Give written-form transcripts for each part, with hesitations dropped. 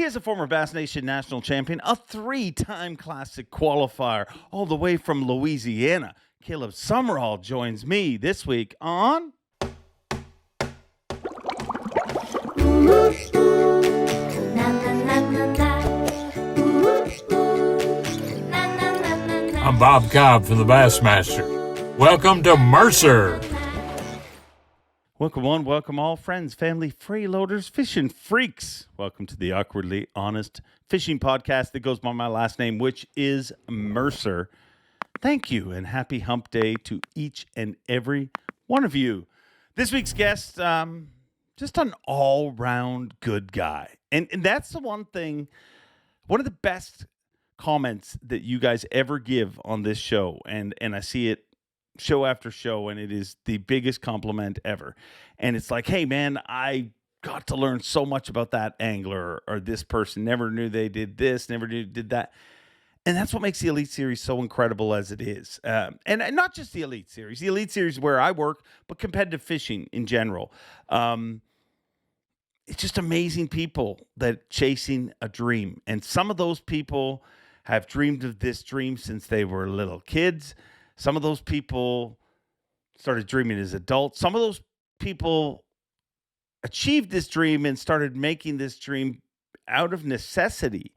is a former Bass Nation national champion, a 3-time classic qualifier, all the way from Louisiana. Caleb Sumrall joins me this week on... I'm Bob Cobb from the Bassmaster. Welcome to Mercer. Welcome one, welcome all, friends, family, freeloaders, fishing freaks. Welcome to the Awkwardly Honest Fishing Podcast that goes by my last name, which is Mercer. Thank you, and happy hump day to each and every one of you. This week's guest, just an all-round good guy. And that's the one thing, one of the best comments that you guys ever give on this show, and I see it show after show, and it is the biggest compliment ever. And it's like, hey man, I got to learn so much about that angler or this person. Never knew they did this, never knew did that. And that's what makes the Elite Series so incredible as it is. And not just the Elite Series where I work, but competitive fishing in general. It's just amazing people that chasing a dream. And some of those people have dreamed of this dream since they were little kids. Some of those people started dreaming as adults. Some of those people achieved this dream and started making this dream out of necessity.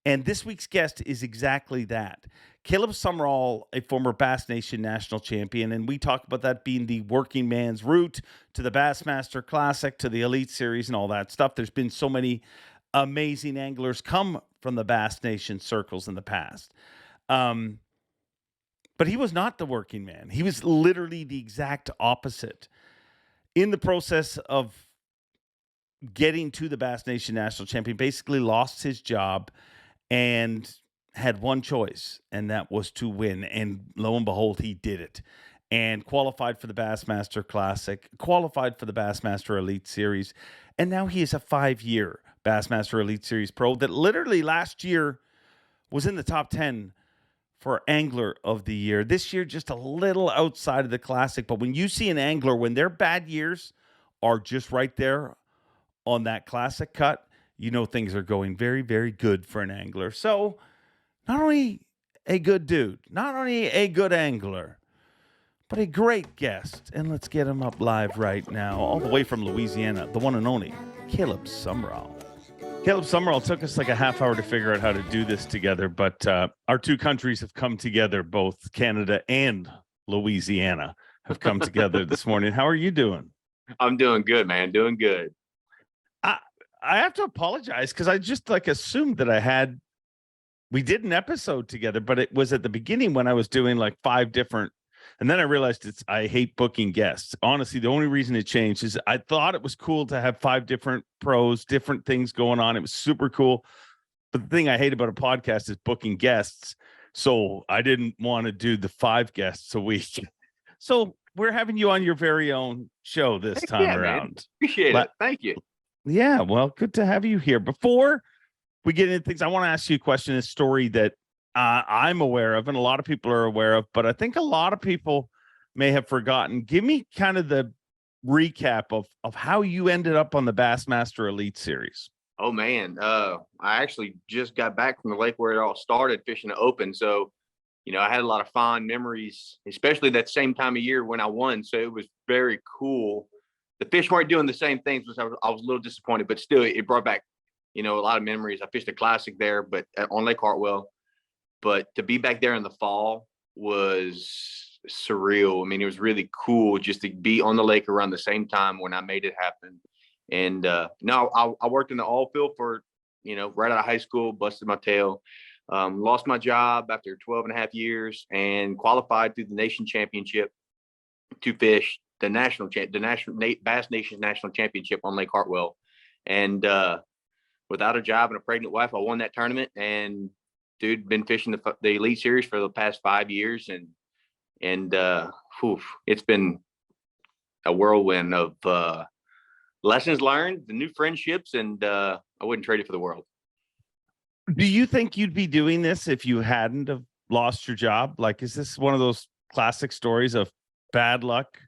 And this week's guest is exactly that. Caleb Sumrall, a former Bass Nation national champion, and we talk about that being the working man's route to the Bassmaster Classic, to the Elite Series and all that stuff. There's been so many amazing anglers come from the Bass Nation circles in the past. But he was not the working man. He was literally the exact opposite. In the process of getting to the Bass Nation national champion, basically lost his job and had one choice, and that was to win. And lo and behold, he did it. And qualified for the Bassmaster Classic, qualified for the Bassmaster Elite Series, and now he is a 5-year Bassmaster Elite Series pro that literally last year was in the top 10 for Angler of the Year. This year, just a little outside of the Classic. But when you see an angler, when their bad years are just right there on that Classic cut, you know things are going very, very good for an angler. So, not only a good dude, not only a good angler, but a great guest. And let's get him up live right now, all the way from Louisiana, the one and only Caleb Sumrall. Caleb Sumrall, took us like a half hour to figure out how to do this together, but our two countries have come together, both Canada and Louisiana have come together this morning. How are you doing? I'm doing good, man. Doing good. I have to apologize because I just assumed that we did an episode together, but it was at the beginning when I was doing like 5 different. And then I realized I hate booking guests. Honestly, the only reason it changed is I thought it was cool to have 5 different pros, different things going on. It was super cool. But the thing I hate about a podcast is booking guests. So I didn't want to do the 5 guests a week. So we're having you on your very own show this time around. Man. Appreciate it. Thank you. Yeah, well, good to have you here. Before we get into things, I want to ask you a question, a story that I'm aware of, and a lot of people are aware of, but I think a lot of people may have forgotten. Give me kind of the recap of how you ended up on the Bassmaster Elite Series. Oh man, I actually just got back from the lake where it all started, fishing the open. So, I had a lot of fond memories, especially that same time of year when I won. So it was very cool. The fish weren't doing the same things, which I was a little disappointed, but still, it brought back, a lot of memories. I fished a Classic there, but on Lake Hartwell. But to be back there in the fall was surreal. I mean, it was really cool just to be on the lake around the same time when I made it happen. And I worked in the oil field for, right out of high school, busted my tail, lost my job after 12 and a half years and qualified through the nation championship to fish the Bass Nation National Championship on Lake Hartwell. And without a job and a pregnant wife, I won that tournament. And dude, been fishing the Elite Series for the past 5 years, and it's been a whirlwind of lessons learned, the new friendships, and I wouldn't trade it for the world. Do you think you'd be doing this if you hadn't have lost your job? Like, is this one of those classic stories of bad luck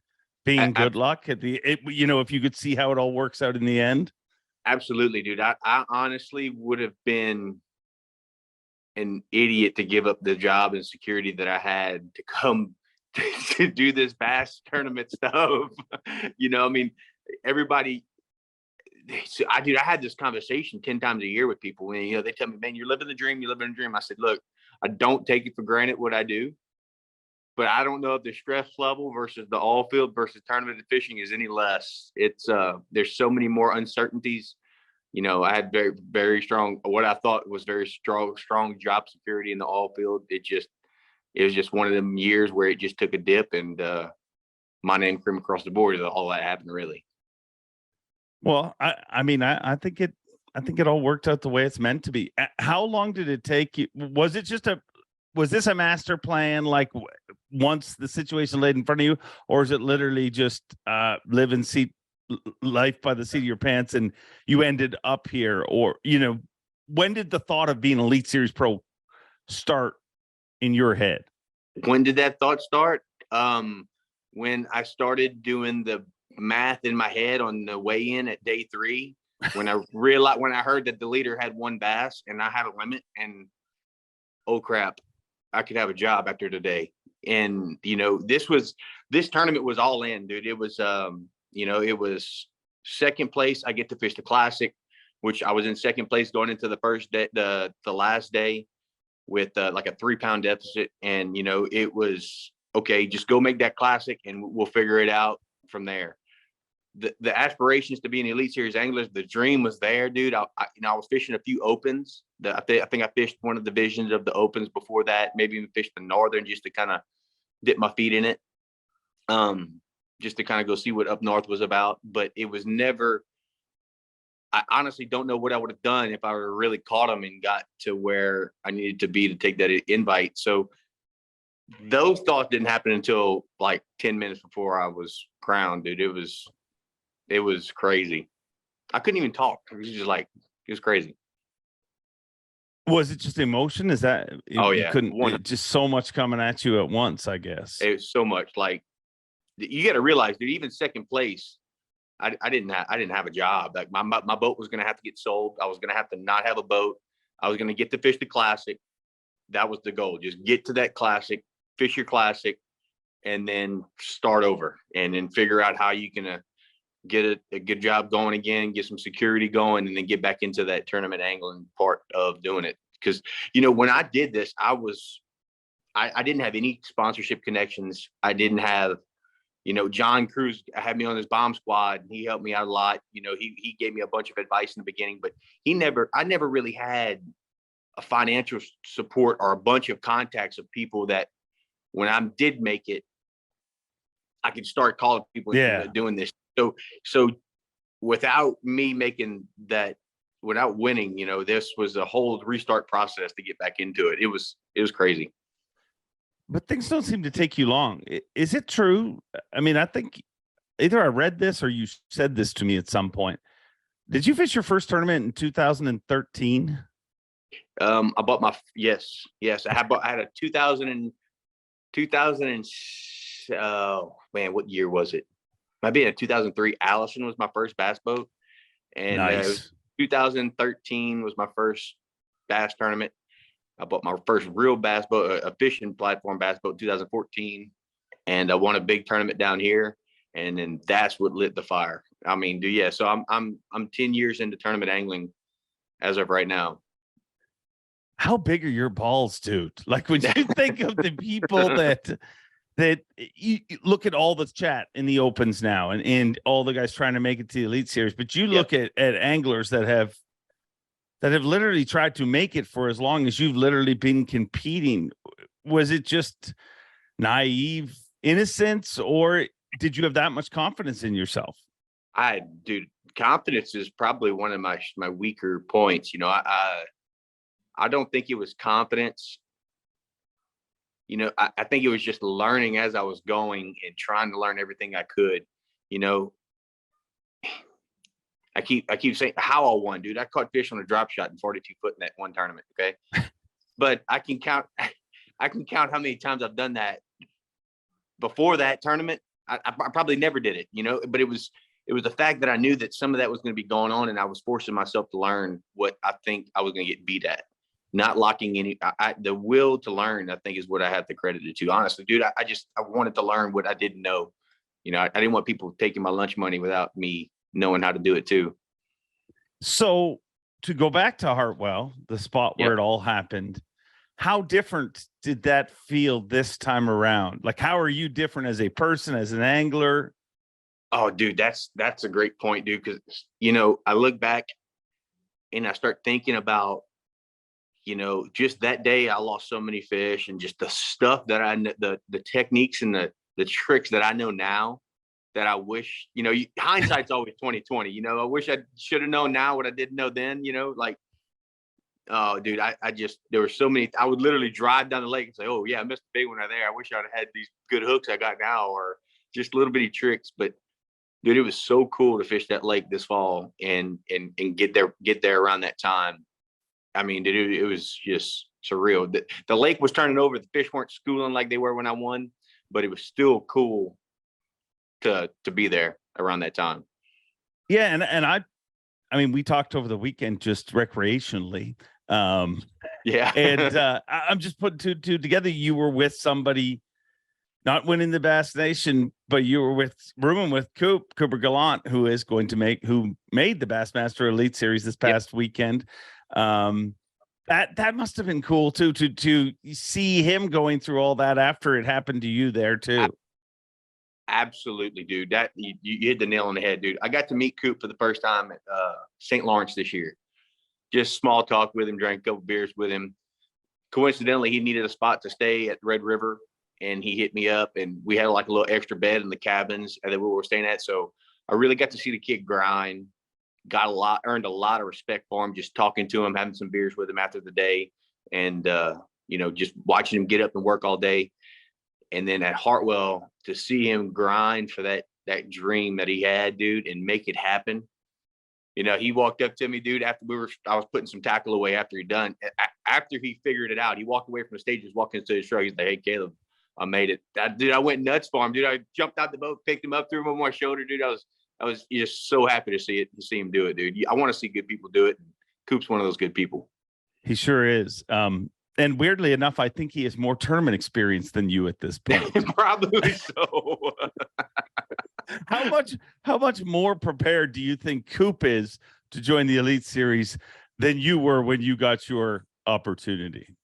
being good luck at if you could see how it all works out in the end? Absolutely, dude. I honestly would have been an idiot to give up the job and security that I had to come to do this bass tournament stuff. I mean, everybody. I had this conversation 10 times a year with people, and they tell me, "Man, you're living the dream. You're living the dream." I said, "Look, I don't take it for granted what I do, but I don't know if the stress level versus the all field versus tournament fishing is any less. It's there's so many more uncertainties. I had very, very strong, what I thought was very strong job security in the all field. It was just one of them years where it just took a dip, and my name came across the board. All that happened, really. Well, I mean, I think it all worked out the way it's meant to be. How long did it take you? Was this a master plan? Like once the situation laid in front of you, or is it literally just live and see life by the seat of your pants and you ended up here? Or, when did the thought of being Elite Series Pro start in your head? When did that thought start? When I started doing the math in my head on the weigh in at day 3, when I heard that the leader had 1 bass and I had a limit, and oh crap, I could have a job after today. And this tournament was all in, dude. It was it was second place. I get to fish the Classic, which I was in second place going into the first day, the last day, with like a 3-pound deficit. And it was okay, just go make that Classic and we'll figure it out from there. The aspirations to be an Elite Series angler, the dream was there, dude. I was fishing a few opens. I think I fished one of the divisions of the opens before that, maybe even fished the Northern just to kind of dip my feet in it, just to kind of go see what up north was about. But it was never, I honestly don't know what I would have done if I were really caught them and got to where I needed to be to take that invite. So those thoughts didn't happen until like 10 minutes before I was crowned, dude. It was crazy. I couldn't even talk. It was just like, it was crazy. Was it just emotion? Is that, oh you yeah, couldn't, just so much coming at you at once, I guess. It was so much. Like, you got to realize, dude, even second place, I didn't have a job. Like my boat was going to have to get sold. I was going to have to not have a boat. I was going to get to fish the Classic. That was the goal. Just get to that Classic, fish your Classic, and then start over, and then figure out how you can get a good job going again, get some security going, and then get back into that tournament angling part of doing it. Because, when I did this, I didn't have any sponsorship connections. I didn't have, John Cruz had me on his bomb squad, and he helped me out a lot. He gave me a bunch of advice in the beginning, but I never really had a financial support or a bunch of contacts of people that when I did make it, I could start calling people doing this. So without me making that, without winning, this was a whole restart process to get back into it. It was crazy. But things don't seem to take you long. Is it true? I mean, I think either I read this or you said this to me at some point. Did you fish your first tournament in 2013? I bought yes. I had a 2000 oh man, what year was it? Might be a 2003. Allison was my first bass boat, and Nice. 2013 was my first bass tournament. I bought my first real bass boat, a fishing platform bass boat, in 2014, and I won a big tournament down here, and then that's what lit the fire. I mean, yeah. So I'm 10 years into tournament angling as of right now. How big are your balls, dude? Like when you think of the people that you look at all the chat in the opens now and all the guys trying to make it to the Elite Series, but you look at anglers that have literally tried to make it for as long as you've literally been competing. Was it just naive innocence, or did you have that much confidence in yourself? Dude, confidence is probably one of my weaker points. I don't think it was confidence. I think it was just learning as I was going and trying to learn everything I could. I keep saying how I won, dude. I caught fish on a drop shot in 42 foot in that one tournament. Okay. But I can count how many times I've done that before that tournament. I probably never did it, but it was it was the fact that I knew that some of that was going to be going on, and I was forcing myself to learn what I think I was going to get beat at. Not locking any, the will to learn, I think, is what I have to credit it to. Honestly, dude, I wanted to learn what I didn't know. You know, I didn't want people taking my lunch money without me knowing how to do it too. So to go back to Hartwell, the spot where it all happened, how different did that feel this time around? Like, how are you different as a person, as an angler? Oh, dude, that's a great point, dude. Because, you know, I look back and I start thinking about, you know, just that day I lost so many fish, and just the stuff that the techniques and the tricks that I know now that I wish, you know, hindsight's always 2020. You know, I wish I should have known now what I didn't know then. You know, like, oh, dude, I just, there were so many. I would literally drive down the lake and say, oh yeah, I missed a big one out there. I wish I'd have had these good hooks I got now, or just little bitty tricks. But dude, it was so cool to fish that lake this fall and get there around that time. I mean, dude, it was just surreal. The lake was turning over. The fish weren't schooling like they were when I won, but it was still cool to be there around that time. Yeah, and I mean, we talked over the weekend just recreationally. Yeah, and I'm just putting two together. You were with somebody not winning the Bass Nation, but you were rooming with Cooper Gallant, who made the Bassmaster Elite Series this past weekend. That must have been cool too, to see him going through all that after it happened to you there too. Absolutely, dude. That you hit the nail on the head, dude. I got to meet Coop for the first time at St. Lawrence this year. Just small talk with him, drank a couple beers with him. Coincidentally, he needed a spot to stay at Red River, and he hit me up, and we had like a little extra bed in the cabins that we were staying at. So I really got to see the kid grind. Earned a lot of respect for him, just talking to him, having some beers with him after the day, and you know, just watching him get up and work all day. And then at Hartwell, to see him grind for that dream that he had, dude, and make it happen. You know, he walked up to me, dude, after I was putting some tackle away after he done. After he figured it out, he walked away from the stage, just walking into his truck. He's like, "Hey, Caleb, I made it." I went nuts for him, dude. I jumped out the boat, picked him up, threw him on my shoulder, dude. I was just so happy to see him do it, dude. I want to see good people do it. Coop's one of those good people. He sure is. And weirdly enough, I think he has more tournament experience than you at this point. Probably so. How much more prepared do you think Coop is to join the Elite Series than you were when you got your opportunity?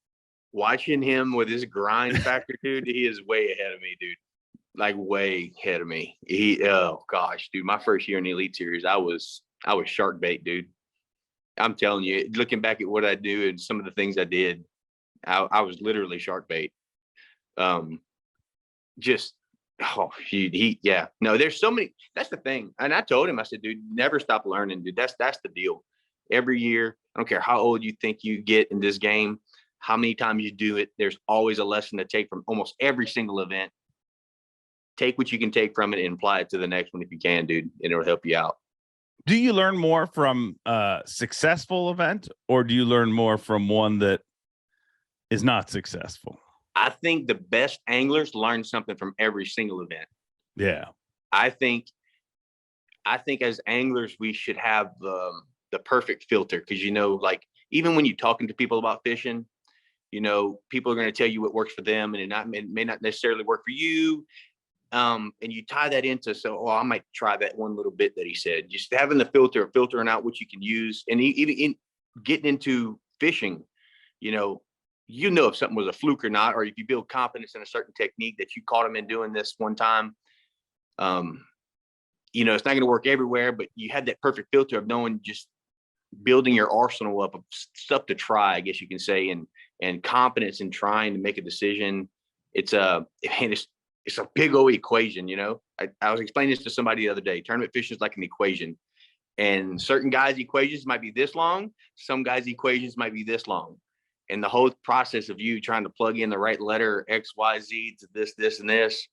Watching him with his grind factor, dude, he is way ahead of me, dude. Like way ahead of me. Oh gosh, dude, my first year in the Elite Series, I was shark bait, dude. I'm telling you, looking back at what I do and some of the things I did, I was literally shark bait. Just, oh, yeah. No, there's so many. That's the thing. And I told him, I said, dude, never stop learning, dude. That's the deal. Every year, I don't care how old you think you get in this game, how many times you do it, there's always a lesson to take from almost every single event. Take what you can take from it and apply it to the next one if you can, dude, and it'll help you out. Do you learn more from a successful event, or do you learn more from one that is not successful? I think the best anglers learn something from every single event. Yeah. I think as anglers, we should have the perfect filter, because, you know, like, even when you're talking to people about fishing, you know, people are going to tell you what works for them, and it may not necessarily work for you. And you tie that into, so, I might try that one little bit that he said. Just having the filtering out what you can use, and even in getting into fishing, you know if something was a fluke or not, or if you build confidence in a certain technique that you caught him in doing this one time. You know, it's not going to work everywhere, but you had that perfect filter of knowing, just building your arsenal up of stuff to try, I guess you can say, and confidence in trying to make a decision. It's a big old equation, you know. I was explaining this to somebody the other day. Tournament fishing is like an equation, and certain guys' equations might be this long. Some guys' equations might be this long. And the whole process of you trying to plug in the right letter, X, Y, Z, to this, and this,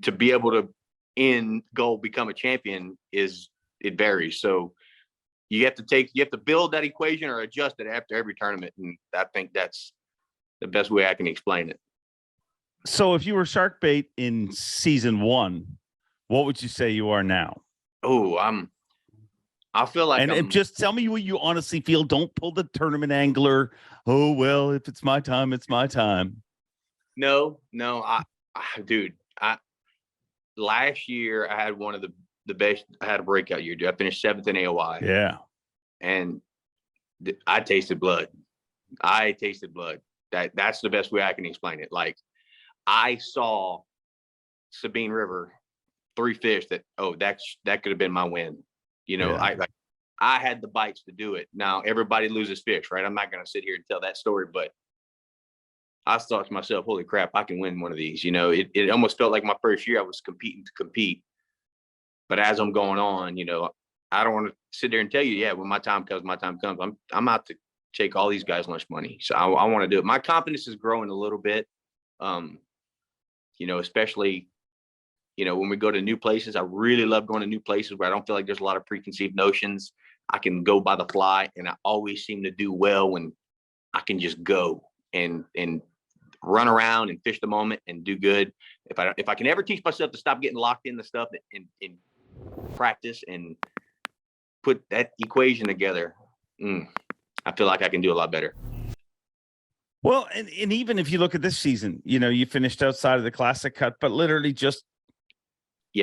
to be able to become a champion, it varies. So you have to build that equation or adjust it after every tournament. And I think that's the best way I can explain it. So if you were shark bait in season 1, what would you say you are now? Oh, I feel like And just tell me what you honestly feel. Don't pull the tournament angler. Oh, well, if it's my time, it's my time. No, dude, last year I had one of the best. I had a breakout year, dude. I finished 7th in AOI. Yeah. And I tasted blood. I tasted blood. That's the best way I can explain it. Like, I saw Sabine River 3 fish that could have been my win. I had the bites to do it. Now everybody loses fish, right? I'm not going to sit here and tell that story, but I thought to myself, holy crap, I can win one of these. It almost felt like my first year I was competing to compete. But as I'm going on, I don't want to sit there and tell you, yeah, when my time comes, I'm out to take all these guys lunch money. So I want to do it. My confidence is growing a little bit. Especially, when we go to new places. I really love going to new places where I don't feel like there's a lot of preconceived notions. I can go by the fly, and I always seem to do well when I can just go and run around and fish the moment and do good. If I can ever teach myself to stop getting locked in the stuff and practice and put that equation together, I feel like I can do a lot better. Well, and even if you look at this season, you finished outside of the classic cut, but literally just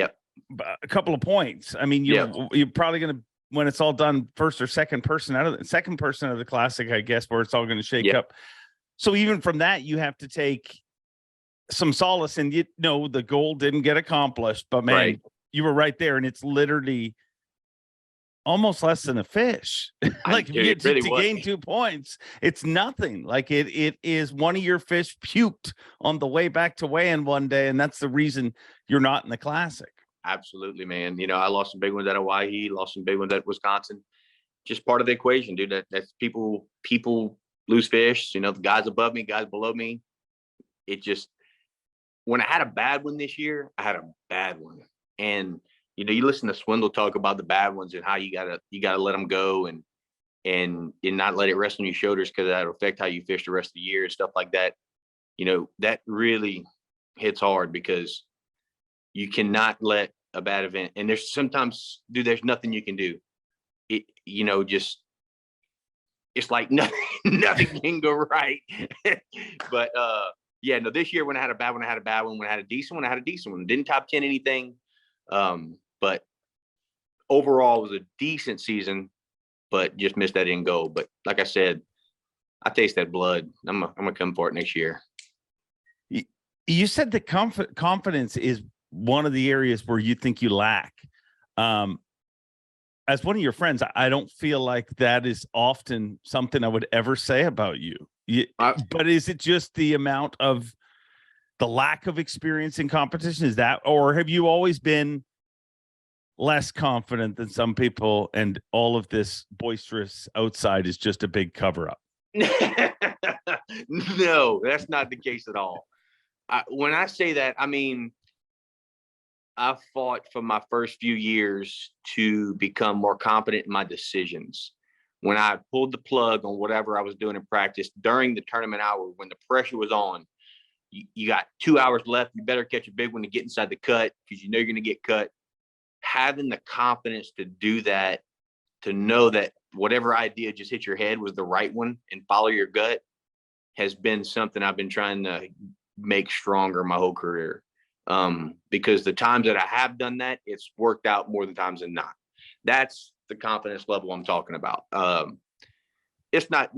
a couple of points. I mean, you're probably going to, when it's all done, first or second person out of the classic, I guess, where it's all going to shake up. So even from that, you have to take some solace, and the goal didn't get accomplished, but man, you were right there, and it's literally almost less than a fish. Like, to gain 2 points, it's nothing. Like, it is one of your fish puked on the way back to weigh-in one day, and that's the reason you're not in the classic. Absolutely, man. I lost some big ones at Hawaii, lost some big ones at Wisconsin. Just part of the equation, dude. That's people lose fish. The guys above me, guys below me. It just, when I had a bad one this year, I had a bad one. And you listen to Swindle talk about the bad ones and how you gotta let them go and not let it rest on your shoulders, because that'll affect how you fish the rest of the year and stuff like that. That really hits hard, because you cannot let a bad event. And there's sometimes, dude, there's nothing you can do. Just, it's like nothing can go right. But this year, when I had a bad one, I had a bad one. When I had a decent one, I had a decent one. Didn't top 10 anything. But overall, it was a decent season, but just missed that end goal. But like I said, I taste that blood. I'm gonna come for it next year. You said that confidence is one of the areas where you think you lack. As one of your friends, I don't feel like that is often something I would ever say about you. But is it just the amount of the lack of experience in competition? Is that, or have you always been less confident than some people, and all of this boisterous outside is just a big cover up? No, that's not the case at all. When I say that, I mean, I fought for my first few years to become more confident in my decisions. When I pulled the plug on whatever I was doing in practice during the tournament hour, when the pressure was on, you got 2 hours left, you better catch a big one to get inside the cut, because you're going to get cut. Having the confidence to do that, to know that whatever idea just hit your head was the right one and follow your gut, has been something I've been trying to make stronger my whole career. Because the times that I have done that, it's worked out more than times than not. That's the confidence level I'm talking about. It's not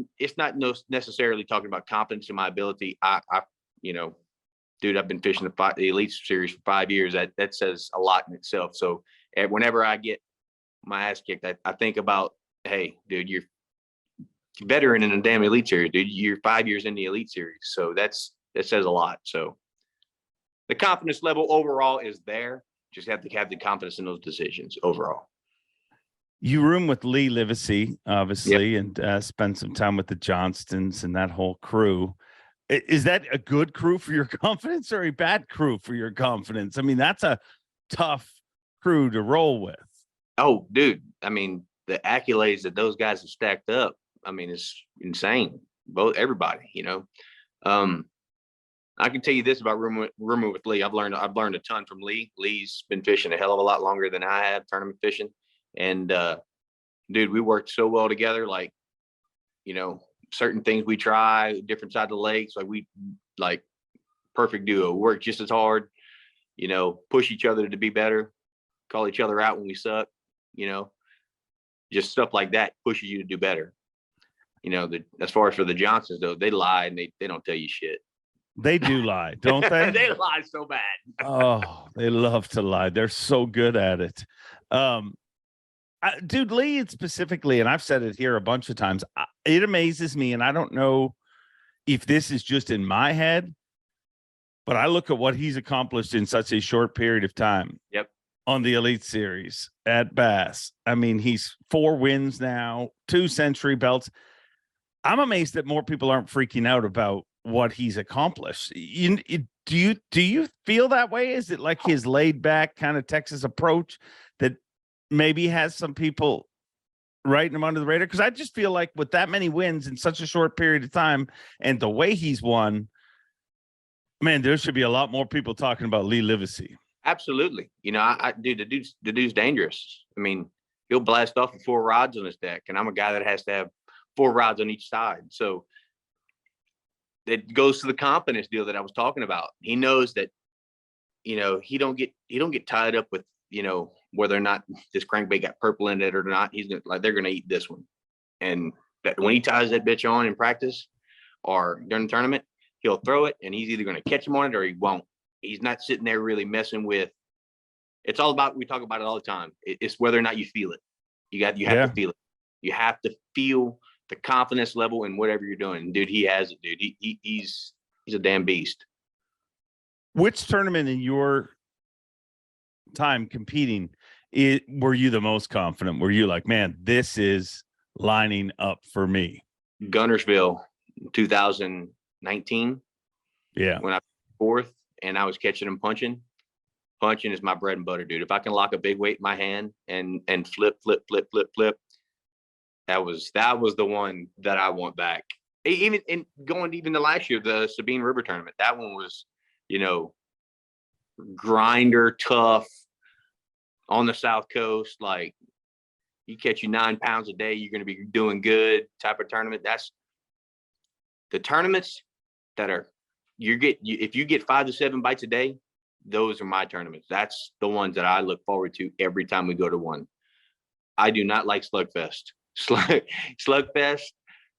necessarily talking about confidence in my ability. Dude, I've been fishing the Elite Series for 5 years. That says a lot in itself. So whenever I get my ass kicked, I think about, hey, dude, you're veteran in the damn Elite Series, dude. You're 5 years in the Elite Series. So that says a lot. So the confidence level overall is there. Just have to have the confidence in those decisions overall. You room with Lee Livesey, obviously, and spend some time with the Johnstons and that whole crew. Is that a good crew for your confidence, or a bad crew for your confidence? I mean, that's a tough crew to roll with. Oh, dude. I mean, the accolades that those guys have stacked up, I mean, it's insane. Everybody, I can tell you this about rooming with Lee. I've learned a ton from Lee. Lee's been fishing a hell of a lot longer than I have, tournament fishing. And dude, we worked so well together. Like, certain things we try, different sides of the lakes. Like perfect duo. We work just as hard, push each other to be better, call each other out when we suck, just stuff like that pushes you to do better. As far as for the Johnsons though, they lie and they don't tell you shit. They do lie, don't they? They lie so bad. Oh, they love to lie. They're so good at it. Dude, Lee specifically, and I've said it here a bunch of times, it amazes me, and I don't know if this is just in my head, but I look at what he's accomplished in such a short period of time. Yep. On the Elite Series at Bass. I mean, he's 4 wins now, 2 century belts. I'm amazed that more people aren't freaking out about what he's accomplished. Do you feel that way? Is it like his laid back kind of Texas approach that maybe has some people writing him under the radar? Because I just feel like with that many wins in such a short period of time and the way he's won, man, there should be a lot more people talking about Lee Livesey. Absolutely. The dude's dangerous. I mean, he'll blast off with 4 rods on his deck, and I'm a guy that has to have 4 rods on each side. So it goes to the confidence deal that I was talking about. He knows that, he don't get tied up with, whether or not this crankbait got purple in it or not. He's like, they're going to eat this one. And that when he ties that bitch on in practice or during the tournament, he'll throw it and he's either going to catch him on it or he won't. He's not sitting there really messing with. It's all about, we talk about it all the time. It's whether or not you feel it. You have to feel it. You have to feel the confidence level in whatever you're doing. And dude, he has it, dude. He's a damn beast. Which tournament in your time competing were you the most confident? Were you like, man, this is lining up for me? Gunnersville, 2019. Yeah. When I was 4th and I was catching and punching. Punching is my bread and butter, dude. If I can lock a big weight in my hand and flip, that was the one that I want back. Even the last year, the Sabine River tournament, that one was, grinder, tough on the South Coast. Like, you catch you 9 pounds a day, you're going to be doing good type of tournament. That's the tournaments that are, if you get 5 to 7 bites a day, those are my tournaments. That's the ones that I look forward to every time we go to one. I do not like Slugfest. Slugfest,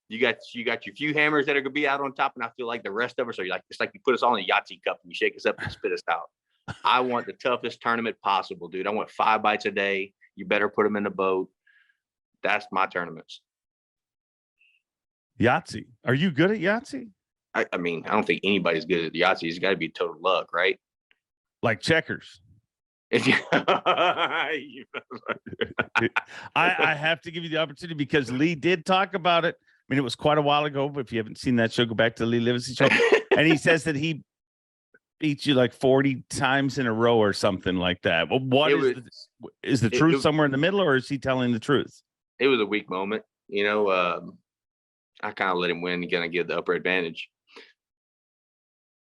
you got your few hammers that are gonna be out on top, and I feel like the rest of us are like, it's like you put us all in a Yahtzee cup and you shake us up and spit us out. I want the toughest tournament possible, dude. I want 5 bites a day. You better put them in the boat. That's my tournaments. Yahtzee. Are you good at Yahtzee? I mean, I don't think anybody's good at Yahtzee. It's got to be total luck, right? Like checkers. I have to give you the opportunity because Lee did talk about it. I mean, it was quite a while ago, but if you haven't seen that show, go back to the Lee Livesey show. And he says that he beats you like 40 times in a row or something like that. Well, is the truth somewhere in the middle, or is he telling the truth? It was a weak moment. I kind of let him win and kind of give the upper advantage.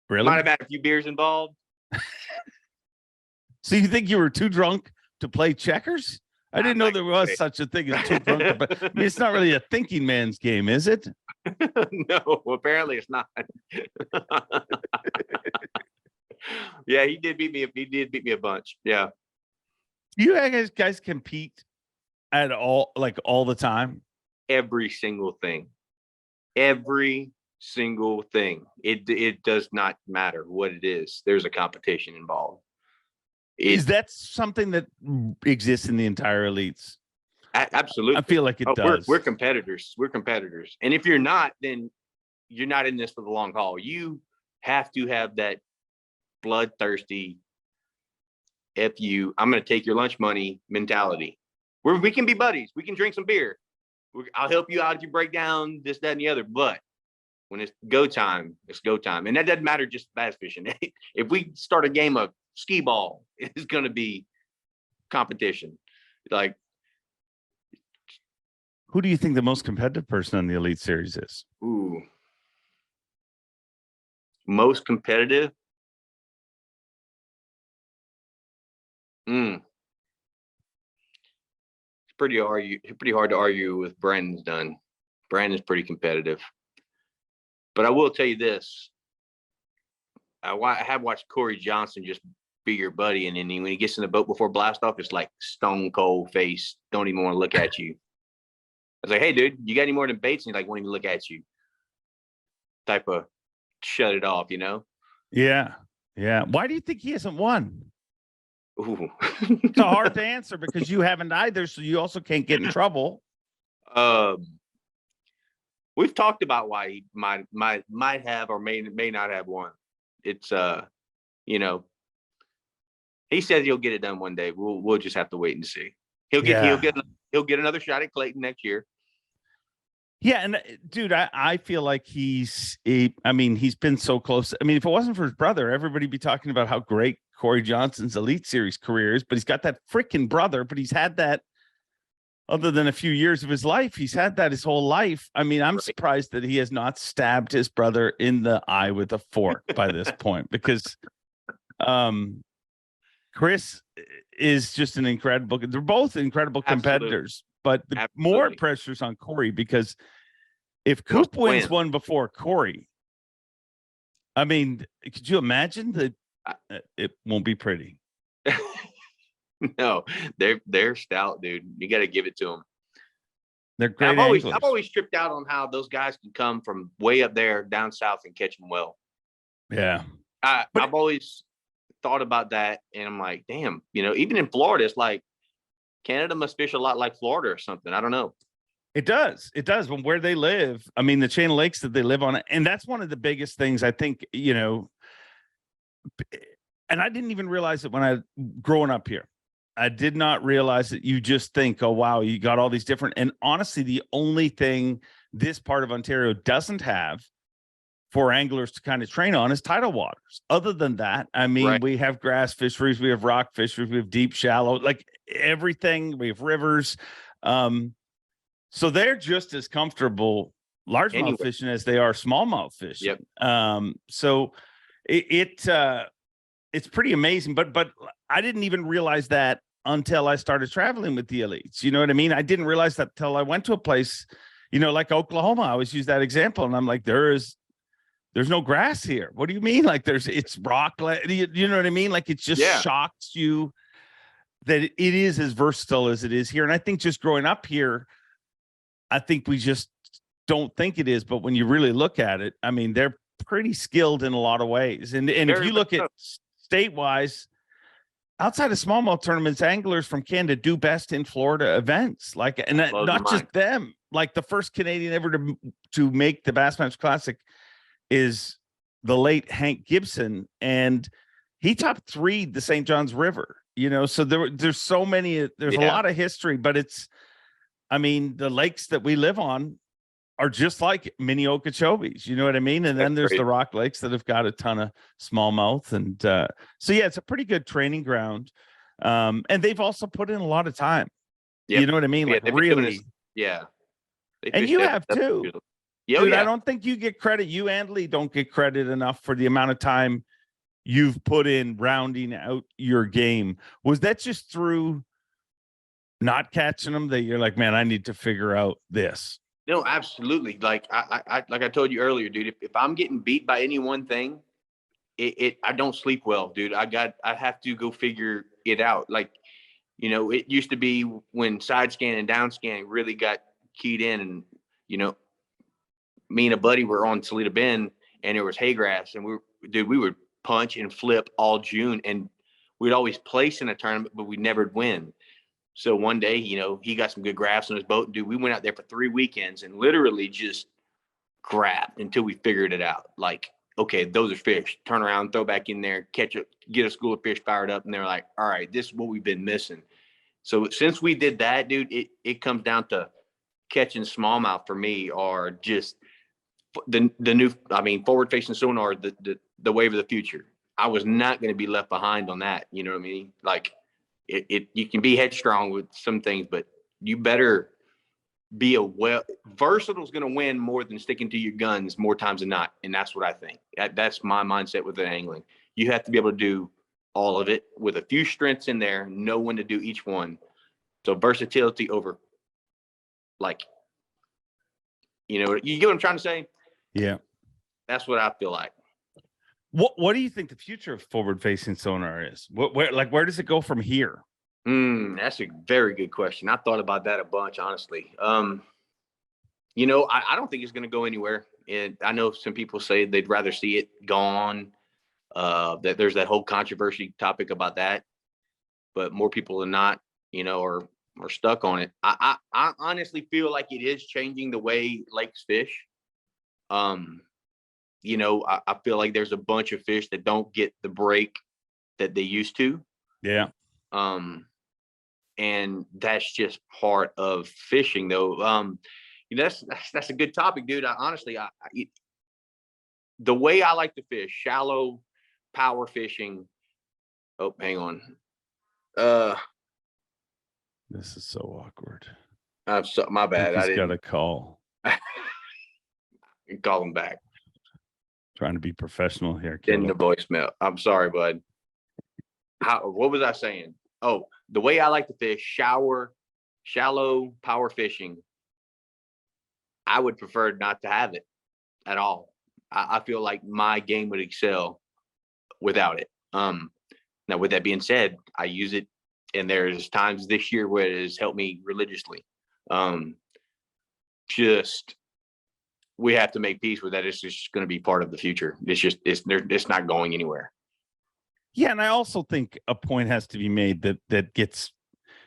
Really? Might have had a few beers involved. So you think you were too drunk to play checkers? I didn't know there was such a thing as too drunk. But I mean, it's not really a thinking man's game, is it? No, apparently it's not. Yeah, he did beat me. He did beat me a bunch. Yeah. Do you guys compete at all, like all the time? Every single thing. Every single thing. It does not matter what it is. There's a competition involved. Is that something that exists in the entire elites? Absolutely. I feel like it does. We're competitors. We're competitors. And if you're not, then you're not in this for the long haul. You have to have that bloodthirsty, I'm going to take your lunch money mentality. We can be buddies. We can drink some beer. I'll help you out if you break down this, that, and the other. But when it's go time, it's go time. And that doesn't matter just bass fishing. If we start a game of skee ball, it's going to be competition. Like, who do you think the most competitive person on the Elite Series is? Ooh, Most competitive. It's pretty hard to argue with Brandon's done. Brandon's pretty competitive. But I will tell you this. I have watched Corey Johnson just be your buddy, and then when he gets in the boat before blast off, it's like stone cold face. Don't even want to look at you. I was like, hey, dude, you got any more than baits? And he's like, won't even look at you. Type of shut it off, you know? Yeah. Yeah. Why do you think he hasn't won? Ooh. It's hard to answer because you haven't either, so you also can't get in trouble. We've talked about why he might have or may not have won. It's you know, he says he'll get it done one day. We'll just have to wait and see. He'll get another shot at Clayton next year. Yeah, and dude, I feel like he's been so close. I mean, if it wasn't for his brother, everybody'd be talking about how great Corey Johnson's Elite Series career is, but he's got that freaking brother, but he's had that other than a few years of his life. He's had that his whole life. I mean, I'm surprised that he has not stabbed his brother in the eye with a fork by this point, because Chris is just an incredible. They're both incredible competitors, but the more pressure's on Corey, because if Coop wins one before Corey, I mean, could you imagine that? It won't be pretty. No, they're stout, dude. You got to give it to them. They're great. I've always tripped out on how those guys can come from way up there down south and catch them well. Yeah, I've always thought about that, and I'm like, damn, you know, even in Florida, it's like Canada must fish a lot like Florida or something. I don't know. It does. When where they live, I mean, the chain of lakes that they live on, and that's one of the biggest things I think, you know. And I didn't even realize it when I growing up here. I did not realize that. You just think, oh, wow, you got all these different. And honestly, the only thing this part of Ontario doesn't have for anglers to kind of train on is tidal waters. Other than that, I mean, we have grass fisheries, we have rock fisheries, we have deep, shallow, like everything. We have rivers. So they're just as comfortable largemouth fishing as they are smallmouth fishing. Yep. So it's pretty amazing. But I didn't even realize that until I started traveling with the elites. You know what I mean? I didn't realize that till I went to a place, you know, like Oklahoma. I always use that example, and I'm like, there's no grass here. What do you mean? Like it's rock. You know what I mean? Like it just shocks you that it is as versatile as it is here. And I think just growing up here, I think we just don't think it is. But when you really look at it, I mean, they're pretty skilled in a lot of ways. And if you look at state-wise, outside of smallmouth tournaments, anglers from Canada do best in Florida events. Like, and not just them. Like the first Canadian ever to make the Bassmaster Classic is the late Hank Gibson, and he top 3'd the St. John's River. You know, so there's so many. There's a lot of history, but I mean, the lakes that we live on are just like mini Okeechobees, you know what I mean? And then there's the rock lakes that have got a ton of smallmouth. And so, yeah, it's a pretty good training ground. And they've also put in a lot of time. Yep. You know what I mean? Like really. And you have too. Dude, I don't think you get credit. You and Lee don't get credit enough for the amount of time you've put in rounding out your game. Was that just through not catching them that you're like, man, I need to figure out this? No, absolutely. Like I told you earlier, dude, if I'm getting beat by any one thing, I don't sleep well, dude. I have to go figure it out. Like, you know, it used to be when side scan and down scan really got keyed in, and, you know, me and a buddy were on Toledo Bend and there was hay grass, and we would punch and flip all June, and we'd always place in a tournament, but we never win. So one day, you know, he got some good graphs on his boat. Dude, we went out there for 3 weekends and literally just grabbed until we figured it out. Like, okay, those are fish. Turn around, throw back in there, catch it, get a school of fish fired up. And they're like, all right, this is what we've been missing. So since we did that, dude, it comes down to catching smallmouth for me, are just the new, I mean, forward facing sonar, the wave of the future. I was not going to be left behind on that. You know what I mean? Like, you can be headstrong with some things, but you better versatile is going to win more than sticking to your guns more times than not. And that's what I think. That's my mindset with the angling. You have to be able to do all of it with a few strengths in there, know when to do each one. So versatility over, like, you get what I'm trying to say? Yeah. That's what I feel like. What do you think the future of forward-facing sonar is? Where does it go from here? That's a very good question. I thought about that a bunch, honestly. I don't think it's going to go anywhere. And I know some people say they'd rather see it gone. That there's that whole controversy topic about that, but more people than not, are stuck on it. I honestly feel like it is changing the way lakes fish. I feel like there's a bunch of fish that don't get the break that they used to. Yeah. And that's just part of fishing, though. That's a good topic, dude. The way I like to fish, shallow power fishing. Oh, hang on. This is so awkward. My bad. I got a call. Call him back. Trying to be professional here. In the voicemail. I'm sorry, bud. What was I saying? Oh, the way I like to fish, shallow power fishing, I would prefer not to have it at all. I feel like my game would excel without it. Now, with that being said, I use it, and there's times this year where it has helped me religiously. We have to make peace with that. It's just going to be part of the future. It's not going anywhere. Yeah, and I also think a point has to be made that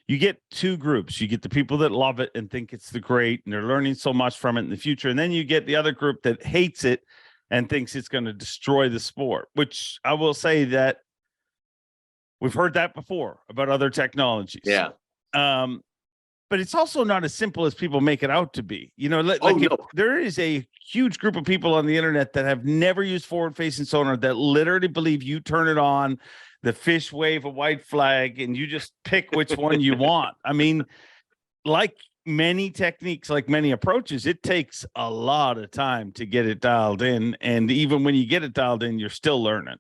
you get two groups. You get the people that love it and think it's the great, and they're learning so much from it in the future. And then you get the other group that hates it and thinks it's going to destroy the sport, which I will say that we've heard that before about other technologies. Yeah. But it's also not as simple as people make it out to be. There is a huge group of people on the internet that have never used forward-facing sonar that literally believe you turn it on, the fish wave a white flag, and you just pick which one you want. I mean, like many techniques, like many approaches, it takes a lot of time to get it dialed in. And even when you get it dialed in, you're still learning.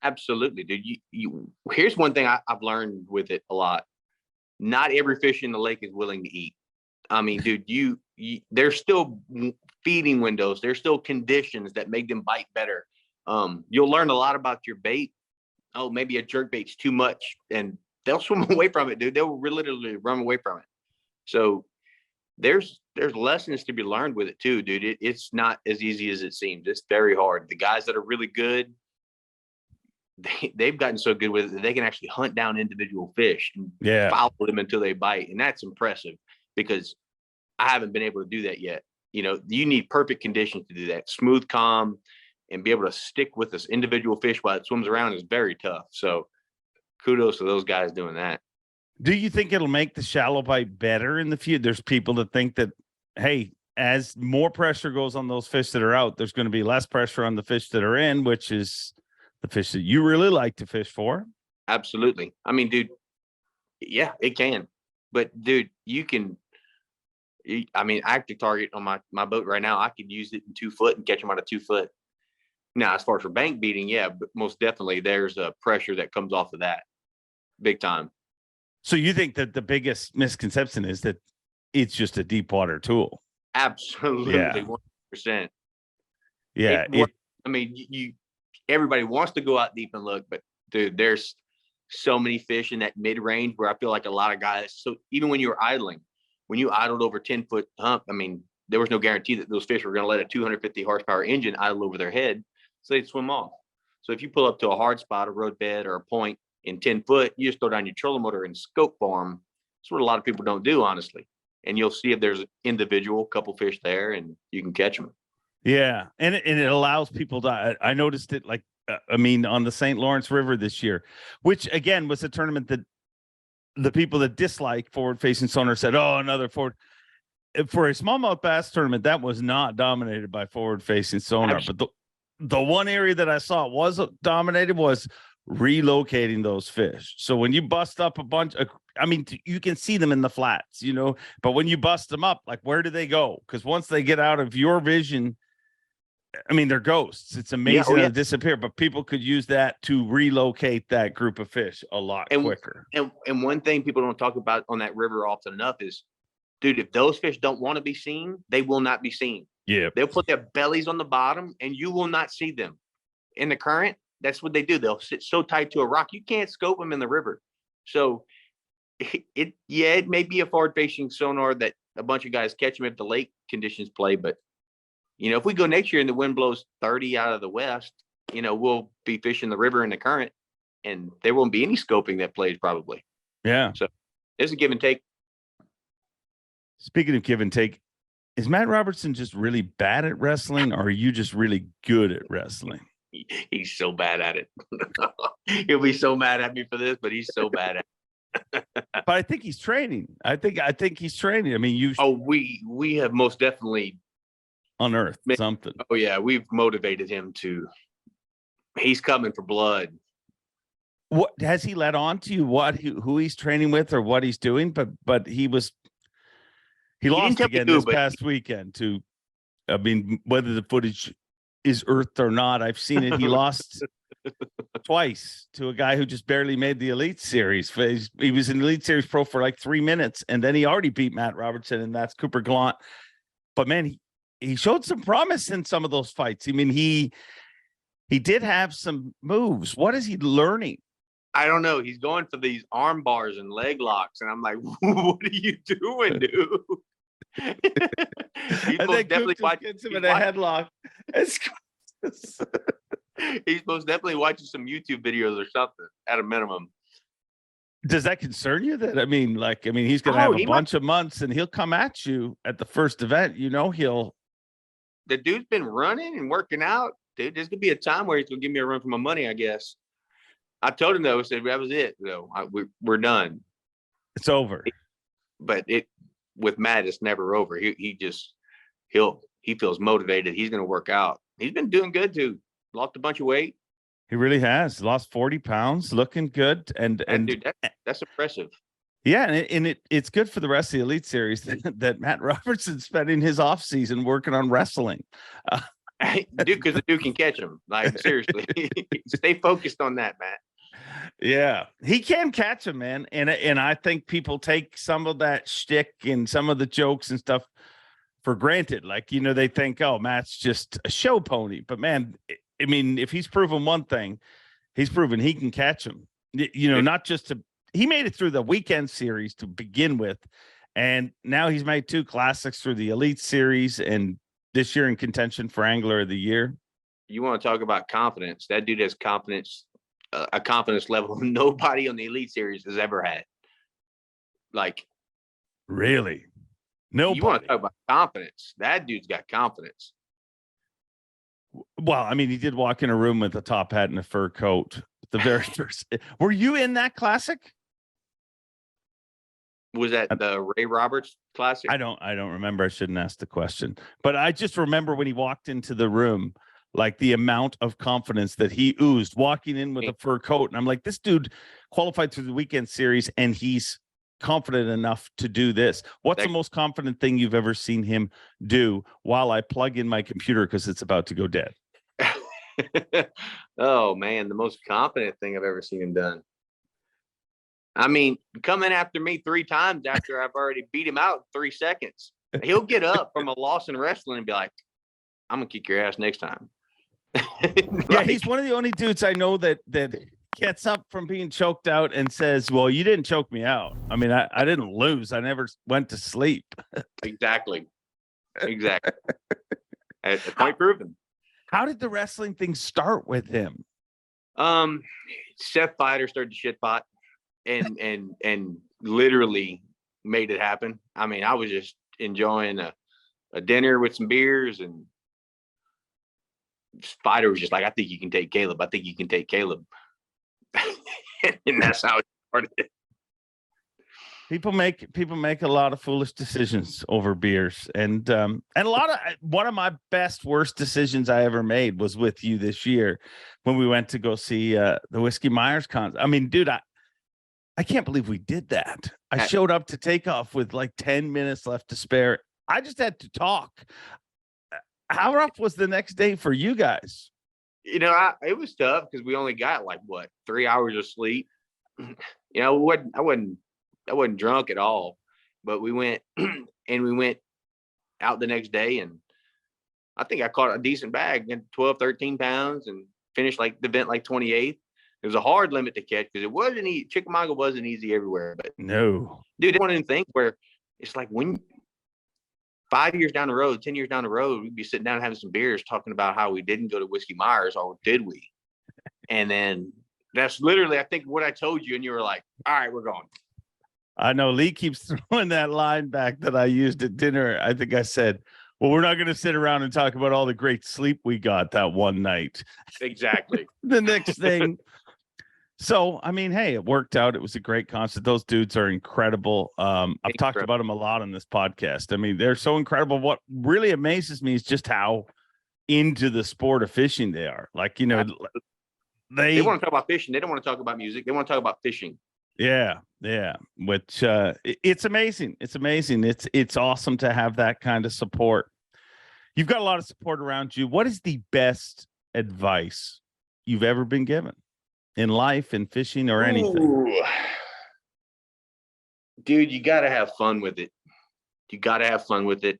Absolutely, dude. Here's one thing I've learned with it a lot. Not every fish in the lake is willing to eat. I mean, dude, there's still feeding windows. There's still conditions that make them bite better. You'll learn a lot about your bait. Oh, maybe a jerk bait's too much, and they'll swim away from it, dude. They'll literally run away from it. So there's lessons to be learned with it too, dude. It's not as easy as it seems. It's very hard. The guys that are really good, they've gotten so good with it that they can actually hunt down individual fish and follow them until they bite. And that's impressive, because I haven't been able to do that yet. You need perfect conditions to do that. Smooth, calm, and be able to stick with this individual fish while it swims around is very tough. So kudos to those guys doing that. Do you think it'll make the shallow bite better in the future? There's people that think that, hey, as more pressure goes on those fish that are out, there's going to be less pressure on the fish that are in, which is the fish that you really like to fish for. Absolutely. I mean, dude, yeah, it can. But, dude, active target on my boat right now, I could use it in 2 foot and catch them out of 2 foot. Now, as far as for bank beating, yeah, but most definitely there's a pressure that comes off of that big time. So you think that the biggest misconception is that it's just a deep water tool? Absolutely. Yeah. 100%. Yeah. Everybody wants to go out deep and look, but dude, there's so many fish in that mid range where I feel like a lot of guys. So even when you were idling, when you idled over 10-foot hump, I mean, there was no guarantee that those fish were going to let a 250 horsepower engine idle over their head, so they'd swim off. So if you pull up to a hard spot, a road bed, or a point in 10 foot, you just throw down your trolling motor and scope for them. That's what a lot of people don't do, honestly. And you'll see if there's an individual couple fish there, and you can catch them. Yeah, and it allows people to. I noticed it, on the St. Lawrence River this year, which again was a tournament that the people that dislike forward-facing sonar said, "Oh, another forward." For a smallmouth bass tournament, that was not dominated by forward-facing sonar. Absolutely. But the one area that I saw was dominated was relocating those fish. So when you bust up I mean, you can see them in the flats, but when you bust them up, like, where do they go? Because once they get out of your vision, I mean, they're ghosts. It's amazing how they disappear, but people could use that to relocate that group of fish a lot quicker. And one thing people don't talk about on that river often enough is, dude, if those fish don't want to be seen, they will not be seen. Yeah. They'll put their bellies on the bottom and you will not see them. In the current, that's what they do. They'll sit so tight to a rock, you can't scope them in the river. So it may be a forward facing sonar that a bunch of guys catch them if the lake conditions play, but if we go next year and the wind blows 30 out of the west, we'll be fishing the river in the current and there won't be any scoping that plays probably. Yeah. So it's a give and take. Speaking of give and take, is Matt Robertson just really bad at wrestling, or are you just really good at wrestling? He's so bad at it. He'll be so mad at me for this, but he's so bad at it. But I think he's training. I think he's training. I mean, we have most definitely unearthed something. Oh yeah, we've motivated him to. He's coming for blood. What has he let on to you? Who he's training with, or what he's doing? But he lost again this past weekend to. I mean, whether the footage is earthed or not, I've seen it. He lost twice to a guy who just barely made the Elite Series. He was in the Elite Series Pro for like 3 minutes, and then he already beat Matt Robertson, and that's Cooper Gallant. But man, he showed some promise in some of those fights. I mean, he did have some moves. What is he learning? I don't know. He's going for these arm bars and leg locks, and I'm like, what are you doing, dude? He's most definitely watching him in a headlock. He's most definitely watching some YouTube videos or something at a minimum. Does that concern you? He's going to have a bunch of months, and he'll come at you at the first event. The dude's been running and working out, dude. There's gonna be a time where he's gonna give me a run for my money, I guess. I told him though, I said that was it. Though we're done. It's over. But with Matt, it's never over. He feels motivated. He's gonna work out. He's been doing good too. Lost a bunch of weight. He really has lost 40 pounds, looking good. And dude, that's impressive. Yeah, and it's good for the rest of the Elite Series that Matt Robertson's spending his off season working on wrestling. Dude, because the dude can catch him. Like, seriously, stay focused on that, Matt. Yeah, he can catch him, man. And I think people take some of that shtick and some of the jokes and stuff for granted. Like, they think, oh, Matt's just a show pony. But man, I mean, if he's proven one thing, he's proven he can catch him. Not just he made it through the weekend series to begin with, and now he's made 2 classics through the Elite Series, and this year in contention for Angler of the Year. You want to talk about confidence? That dude has confidence, a confidence level nobody on the Elite Series has ever had. Like, really? Nobody. You want to talk about confidence? That dude's got confidence. Well, I mean, he did walk in a room with a top hat and a fur coat. The very first. Were you in that classic? Was that the Ray Roberts Classic? I don't remember. I shouldn't ask the question, but I just remember when he walked into the room, like the amount of confidence that he oozed walking in with a fur coat. And I'm like, this dude qualified through the weekend series and he's confident enough to do this. What's the most confident thing you've ever seen him do while I plug in my computer because it's about to go dead? Oh man, the most confident thing I've ever seen him done. I mean, coming after me 3 times after I've already beat him out in 3 seconds. He'll get up from a loss in wrestling and be like, I'm gonna kick your ass next time. Yeah, he's one of the only dudes I know that gets up from being choked out and says, well, you didn't choke me out. I mean, I didn't lose. I never went to sleep. Exactly. Point proven. How did the wrestling thing start with him? Seth Fighter started to shit pot and literally made it happen. I mean, I was just enjoying a dinner with some beers, and Spider was just like, I think you can take Caleb. I think you can take Caleb. And that's how it started. People make a lot of foolish decisions over beers, and one of my worst decisions I ever made was with you this year when we went to go see the Whiskey Myers concert. I mean, dude, I can't believe we did that. I That- showed up to take off with like 10 minutes left to spare. I just had to talk. How rough was the next day for you guys? You know, it was tough because we only got like 3 hours of sleep. You know, I wasn't drunk at all, but we went and we went out the next day, and I think I caught a decent bag, 12, 13 pounds, and finished like the event like 28th. It was a hard limit to catch because it wasn't easy. Chickamauga wasn't easy everywhere, but No. dude, it's one of them things where it's like when 5 years down the road, 10 years down the road, we'd be sitting down having some beers talking about how we didn't go to Whiskey Myers, or did we? And then that's literally, I think, what I told you, and you were like, all right, we're going. I know Lee keeps throwing that line back that I used at dinner. I think I said, well, we're not going to sit around and talk about all the great sleep we got that one night. Exactly. The next thing. So, I mean, hey, it worked out. It was a great concert. Those dudes are incredible. I've talked about them a lot on this podcast. I mean, they're so incredible. What really amazes me is just how into the sport of fishing they are. Like, you know, they want to talk about fishing. They don't want to talk about music. They want to talk about fishing. Yeah. Which it's amazing. It's amazing. It's awesome to have that kind of support. You've got a lot of support around you. What is the best advice you've ever been given in life, in fishing, or anything? Ooh. Dude, you got to have fun with it. You got to have fun with it.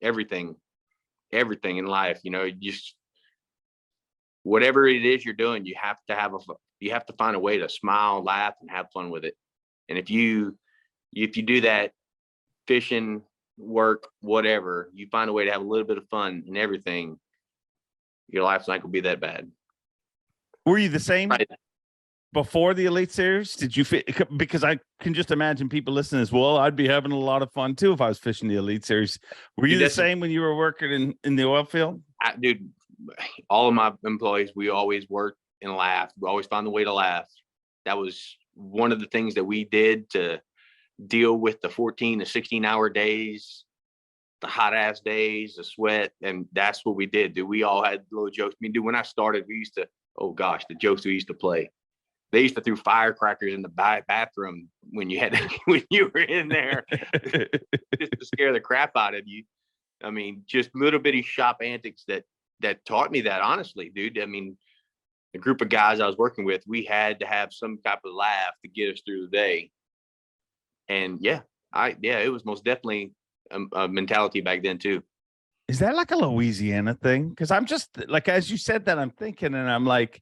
Everything in life, you know, just whatever it is you're doing, you have to find a way to smile, laugh, and have fun with it. And if you do that, fishing, work, whatever, you find a way to have a little bit of fun in everything, your life's not going to be that bad. Were you the same Right. before the Elite Series? Did you fit? Because I can just imagine people listening as well. I'd be having a lot of fun too if I was fishing the Elite Series. Were you the same when you were working in the oil field? Dude, all of my employees, we always worked and laughed. We always found a way to laugh. That was one of the things that we did to deal with the 14 to 16-hour days, the hot ass days, the sweat, and that's what we did. Dude, we all had little jokes. I mean, dude, when I started, we used to, oh gosh, the jokes we used to play. They used to throw firecrackers in the bathroom when you were in there just to scare the crap out of you. I mean, just little bitty shop antics that taught me that, honestly, dude. I mean, the group of guys I was working with, we had to have some type of laugh to get us through the day. And it was most definitely a mentality back then too. Is that like a Louisiana thing? Because I'm just like, as you said that, I'm thinking, and I'm like,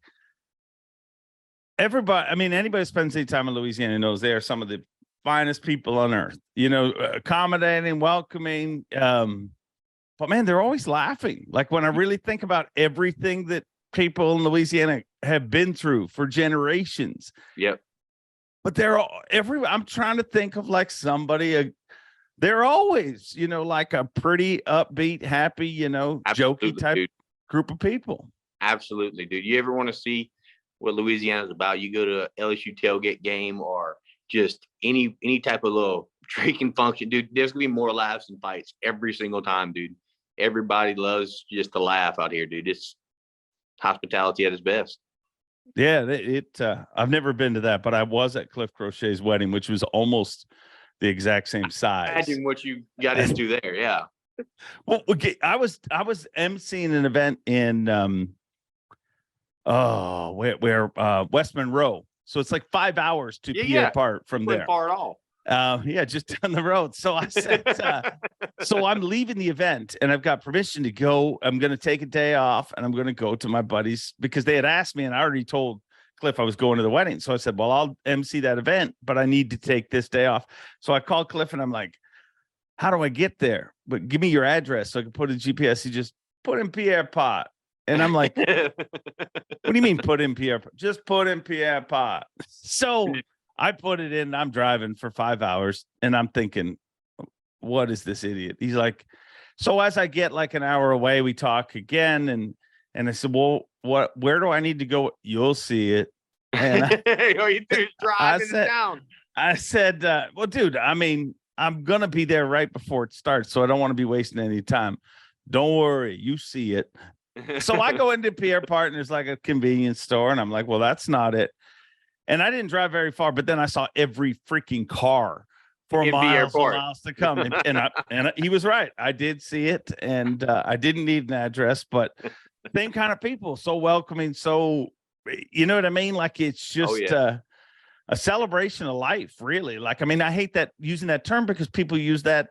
everybody, I mean, anybody who spends any time in Louisiana knows they are some of the finest people on earth, you know, accommodating, welcoming. But man, they're always laughing. Like when I really think about everything that people in Louisiana have been through for generations. Yep. But I'm trying to think of like somebody, they're always, you know, like a pretty upbeat, happy, you know, Absolutely, jokey type group of people. Absolutely, dude. You ever want to see what Louisiana's about? You go to a LSU tailgate game or just any type of little drinking function, dude. There's gonna be more laughs and fights every single time, dude. Everybody loves just to laugh out here, dude. It's hospitality at its best. Yeah, I've never been to that, but I was at Cliff Crochet's wedding, which was almost the exact same size. Imagine what you got into there. Yeah. Well, okay, I was emceeing an event in West Monroe. So it's like 5 hours to Pierre apart from there. Far at all. Just down the road. So I said, so I'm leaving the event and I've got permission to go. I'm going to take a day off and I'm going to go to my buddies because they had asked me and I already told Cliff I was going to the wedding. So I said, well, I'll MC that event, but I need to take this day off. So I called Cliff and I'm like, how do I get there? But give me your address so I can put in GPS. He just put in Pierre Pot. And I'm like, what do you mean put in Pierre? Just put in Pierre Pot. So I put it in. I'm driving for 5 hours and I'm thinking, what is this idiot? He's like, so as I get like an hour away, we talk again. And I said, well, where do I need to go? You'll see it. And I said, well, dude, I mean, I'm going to be there right before it starts. So I don't want to be wasting any time. Don't worry. You see it. So I go into Pierre Part and there's like a convenience store. And I'm like, well, that's not it. And I didn't drive very far, but then I saw every freaking car for In miles and Pierre miles to come. And he was right. I did see it, and I didn't need an address, but same kind of people, so welcoming. So, you know what I mean? Like, it's just a celebration of life, really. Like, I mean, I hate that using that term because people use that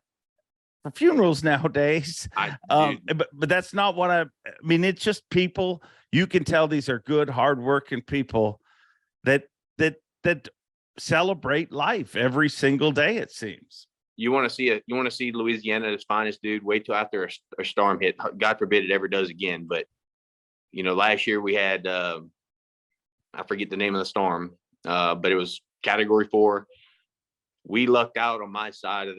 for funerals nowadays. But that's not what I mean. It's just people. You can tell these are good, hardworking people that celebrate life every single day, it seems. You want to see Louisiana's finest, dude. Wait till after a storm hit. God forbid it ever does again. But last year we had I forget the name of the storm, but it was Category 4. We lucked out on my side of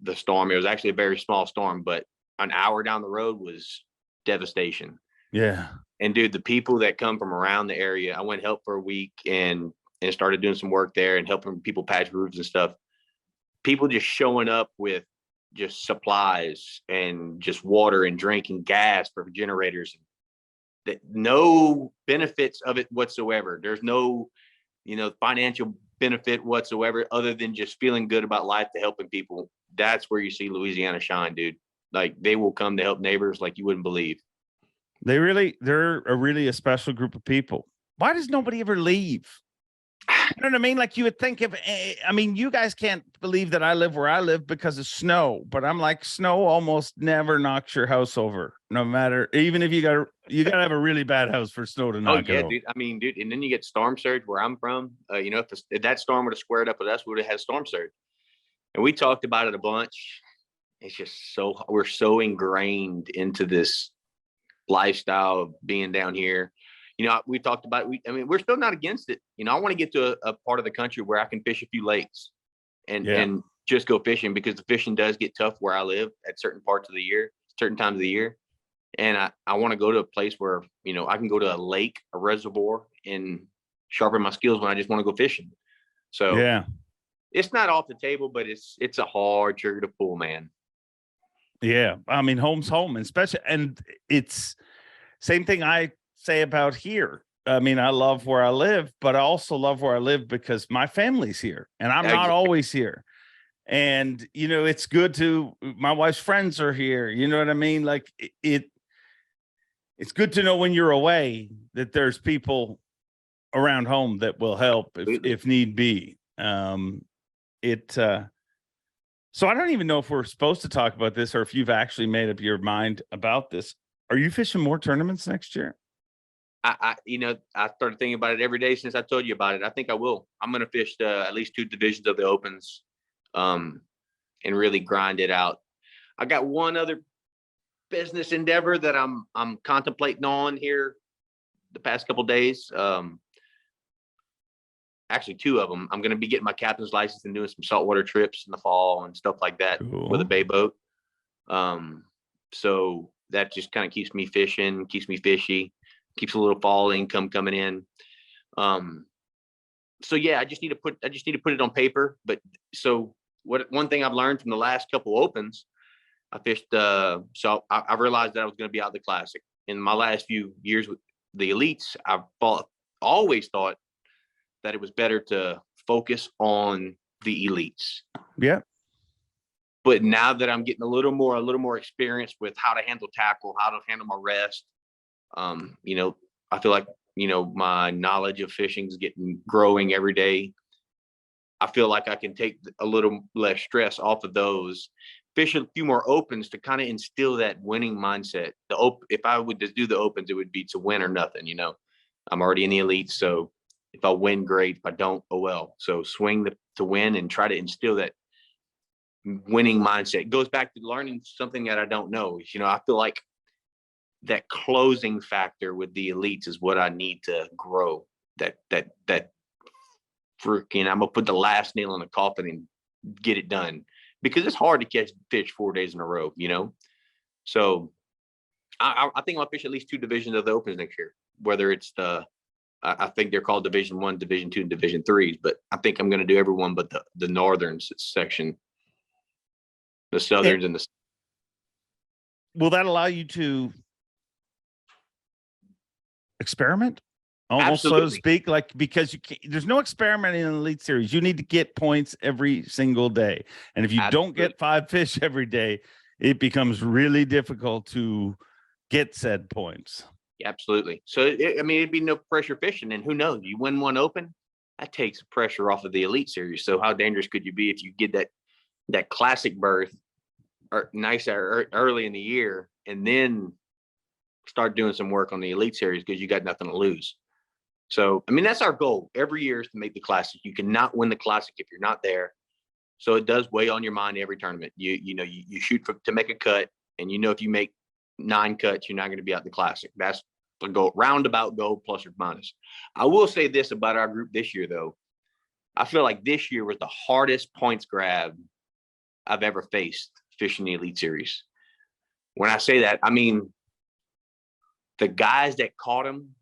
the storm. It was actually a very small storm, but an hour down the road was devastation. Yeah. And dude, the people that come from around the area, I went help for a week and started doing some work there and helping people patch roofs and stuff. People just showing up with just supplies and just water and drink and gas for generators. That no benefits of it whatsoever. There's no, financial benefit whatsoever other than just feeling good about life to helping people. That's where you see Louisiana shine, dude. Like, they will come to help neighbors like you wouldn't believe. They're a really special group of people. Why does nobody ever leave? You know what I mean? Like, you would think you guys can't believe that I live where I live because of snow, but I'm like, snow almost never knocks your house over, no matter, even if you got to have a really bad house for snow to knock it over. Dude. I mean, dude, and then you get storm surge where I'm from. If that storm would have squared up with us, we would have had storm surge. And we talked about it a bunch. It's just we're so ingrained into this lifestyle of being down here. We talked about we're still not against it. I want to get to a part of the country where I can fish a few lakes and just go fishing, because the fishing does get tough where I live at certain parts of the year, certain times of the year. And I want to go to a place where, I can go to a lake, a reservoir, and sharpen my skills when I just want to go fishing. So it's not off the table, but it's a hard trigger to pull, man. Yeah. I mean, home's home, especially, and it's same thing I say about here. I mean, I love where I live, but I also love where I live because my family's here and I'm not always here. And, it's good my wife's friends are here. You know what I mean? Like, it's good to know when you're away that there's people around home that will help if need be. So I don't even know if we're supposed to talk about this or if you've actually made up your mind about this. Are you fishing more tournaments next year? I started thinking about it every day since I told you about it. I think I will. I'm going to fish at least 2 divisions of the Opens, and really grind it out. I got one other business endeavor that I'm contemplating on here the past couple of days. Actually 2 of them. I'm going to be getting my captain's license and doing some saltwater trips in the fall and stuff like that. Cool. With a bay boat. So that just kind of keeps me fishing, keeps me fishy, keeps a little fall income coming in. So yeah, I just need to put it on paper. But so one thing I've learned from the last couple Opens, I fished. So I realized that I was going to be out of the Classic. In my last few years with the elites, I've always thought that it was better to focus on the elites. Yeah. But now that I'm getting a little more experience with how to handle tackle, how to handle my rest, I feel like, my knowledge of fishing is growing every day. I feel like I can take a little less stress off of those, fish a few more Opens to kind of instill that winning mindset. If I would just do the Opens, it would be to win or nothing. I'm already in the elites, so if I win, great. If I don't, oh well. So swing to win and try to instill that winning mindset. It goes back to learning something that I don't know. I feel like that closing factor with the elites is what I need to grow. That freaking, I'm gonna put the last nail in the coffin and get it done, because it's hard to catch fish 4 days in a row. So I think I'll fish at least 2 divisions of the Opens next year. Whether it's I think they're called Division 1, Division 2, and Division 3s, but I think I'm going to do everyone but the northern section, the southerns, and the. Will that allow you to experiment? almost so to Absolutely. speak, like, because there's no experimenting in the Elite Series. You need to get points every single day. And if you don't Absolutely. get 5 fish every day, it becomes really difficult to get said points. Absolutely. So, I mean, it'd be no pressure fishing. And who knows? You win one open, that takes pressure off of the Elite Series. So how dangerous could you be if you get that classic berth or early in the year and then start doing some work on the Elite Series because you got nothing to lose? So, I mean, that's our goal every year, is to make the Classic. You cannot win the Classic if you're not there. So it does weigh on your mind every tournament. You shoot to make a cut, and if you make 9 cuts, you're not going to be out the Classic. That's the goal, roundabout goal, plus or minus. I will say this about our group this year, though. I feel like this year was the hardest points grab I've ever faced fishing the Elite Series. When I say that, I mean the guys that caught them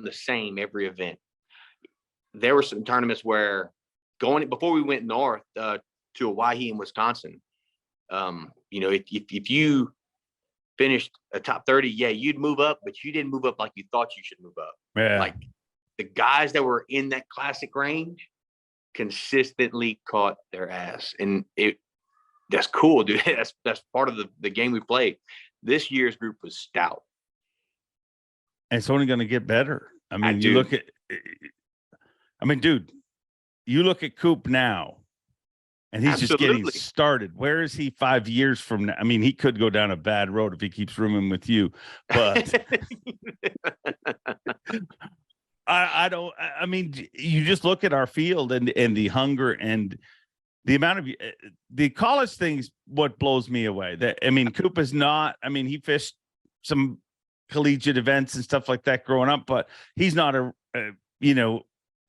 the same every event. There were some tournaments where before we went north to Hawaii and Wisconsin, if you finished a top 30, yeah, you'd move up, but you didn't move up like you thought you should move up. Yeah. Like the guys that were in that Classic range consistently caught their ass. And that's cool, dude. That's part of the game we played. This year's group was stout. And it's only going to get better. I mean, dude, you look at Coop now, and he's just getting started. Where is he 5 years from now? I mean, he could go down a bad road if he keeps rooming with you. But I mean, you just look at our field and the hunger and the amount of the college things. What blows me away, Coop is not. I mean, he fished some collegiate events and stuff like that growing up, but he's not a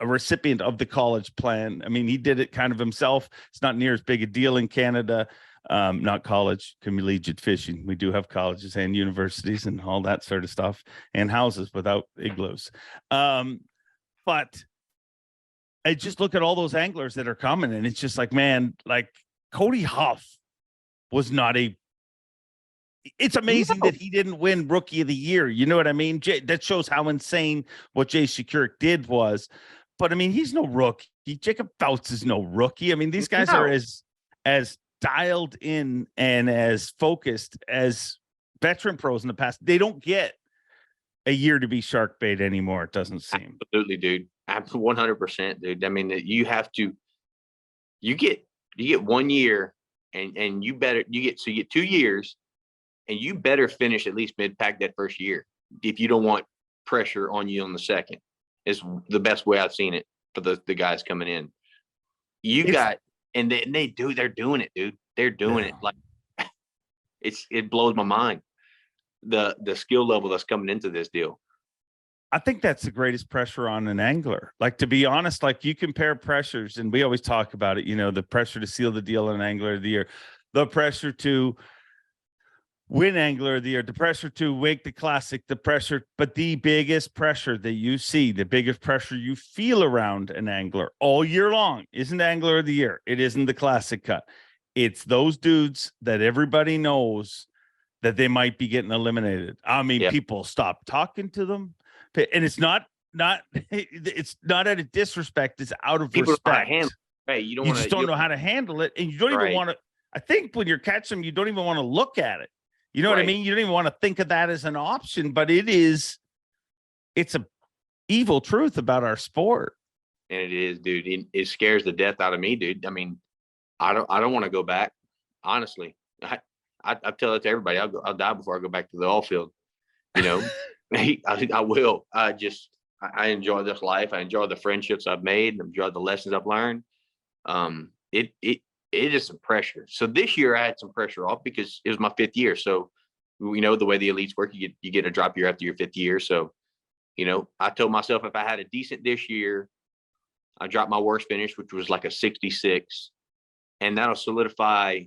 recipient of the college plan. I mean, he did it kind of himself. It's not near as big a deal in Canada. Not college, collegiate fishing. We do have colleges and universities and all that sort of stuff, and houses without igloos. But I just look at all those anglers that are coming, and it's just like, man, like Cody Huff was not it's amazing that he didn't win Rookie of the Year. You know what I mean? That shows how insane what Jay Shakuric did was. But I mean, he's no rookie. Jacob Fouts is no rookie. I mean, these guys are as dialed in and as focused as veteran pros in the past. They don't get a year to be shark bait anymore, it doesn't seem. Absolutely, dude. 100%, dude. I mean, you get 1 year and you get 2 years, and you better finish at least mid-pack that first year if you don't want pressure on you on the second. Is the best way I've seen it for the guys coming in. They're doing it, dude. They're doing it. Like it blows my mind. The skill level that's coming into this deal. I think that's the greatest pressure on an angler. Like, to be honest, like, you compare pressures, and we always talk about it, the pressure to seal the deal on Angler of the Year, the pressure to win Angler of the Year, the pressure to wake the Classic, but the biggest pressure that you see, the biggest pressure you feel around an angler all year long isn't Angler of the Year. It isn't the Classic cut. It's those dudes that everybody knows that they might be getting eliminated. I mean, people stop talking to them, and it's not it's not out of disrespect. It's out of respect. Right. You just don't know how to handle it, and you don't even want to. I think when you're catching them, you don't even want to look at it. You know what I mean? You don't even want to think of that as an option, but it's a evil truth about our sport. And it is, dude. It scares the death out of me, dude. I mean, I don't want to go back. Honestly, I tell it to everybody. I'll die before I go back to the oil field. I will. I enjoy this life. I enjoy the friendships I've made. I enjoy the lessons I've learned. It is some pressure. So this year I had some pressure off because it was my 5th year. So, the way the elites work, you get a drop year after your 5th year. So, I told myself if I had a decent this year, I dropped my worst finish, which was like a 66, and that'll solidify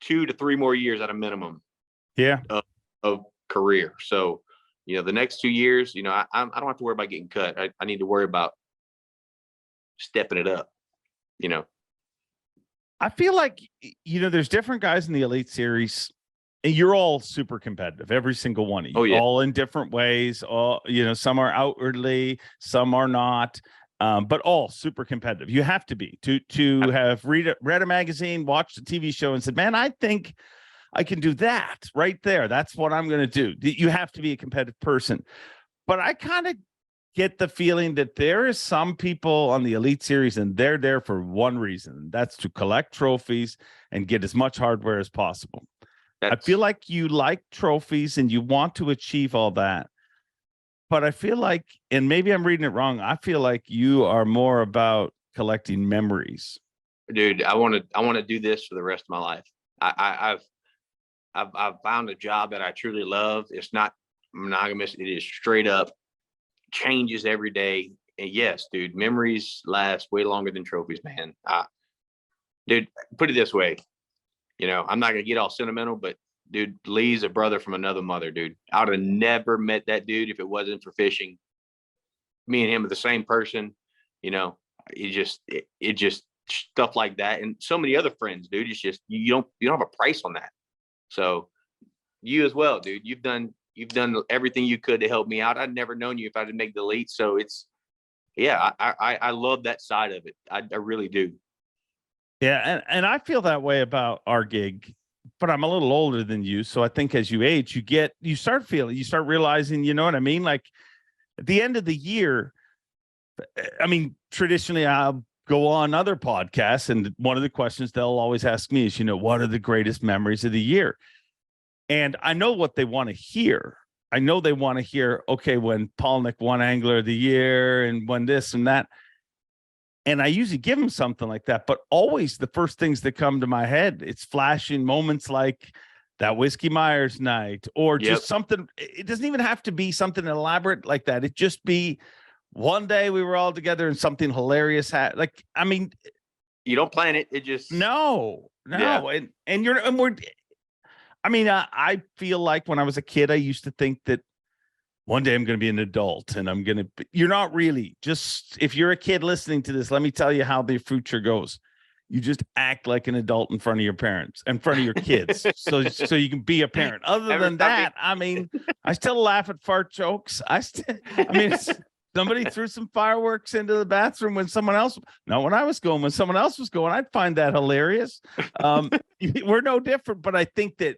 2 to 3 more years at a minimum. Yeah. Of career. So, the next 2 years, I don't have to worry about getting cut. I need to worry about stepping it up, I feel like, there's different guys in the Elite Series and you're all super competitive, every single one of you, Oh, yeah. all in different ways. All, some are outwardly, some are not, but all super competitive. You have to be to have read a magazine, watched a TV show, and said, "Man, I think I can do that right there. That's what I'm going to do." You have to be a competitive person. But I kind of get the feeling that there is some people on the Elite Series, and they're there for one reason. That's to collect trophies and get as much hardware as possible. I feel like you like trophies and you want to achieve all that. But I feel like, and maybe I'm reading it wrong, I feel like you are more about collecting memories. Dude, I want to do this for the rest of my life. I've found a job that I truly love. It's not monogamous. It is straight up changes every day. And yes, dude, memories last way longer than trophies, man. Dude, put it this way. I'm not gonna get all sentimental, but dude, Lee's a brother from another mother, dude. I would have never met that dude if it wasn't for fishing. Me and him are the same person. It just stuff like that, and so many other friends, dude. It's just you don't have a price on that. So you as well, dude. You've done everything you could to help me out. I'd never known you if I didn't make the Elite. So it's, yeah, I love that side of it. I really do. Yeah, and I feel that way about our gig, but I'm a little older than you, so I think as you age, you start realizing, you know what I mean? Like at the end of the year, I mean, traditionally I'll go on other podcasts, and one of the questions they'll always ask me is, what are the greatest memories of the year? And I know what they want to hear. I know they want to hear, okay, when Polnick won Angler of the Year and when this and that. And I usually give them something like that, but always the first things that come to my head, it's flashing moments like that Whiskey Myers night, or just something. It doesn't even have to be something elaborate like that. It just be one day we were all together and something hilarious happened. Like, I mean, you don't plan it. It just no. And I feel like when I was a kid, I used to think that one day I'm going to be an adult and you're not really. Just if you're a kid listening to this, let me tell you how the future goes. You just act like an adult in front of your parents, in front of your kids. so you can be a parent. Other than that, I still laugh at fart jokes. Somebody threw some fireworks into the bathroom when someone else, not when I was going, when someone else was going, I'd find that hilarious. We're no different, but I think that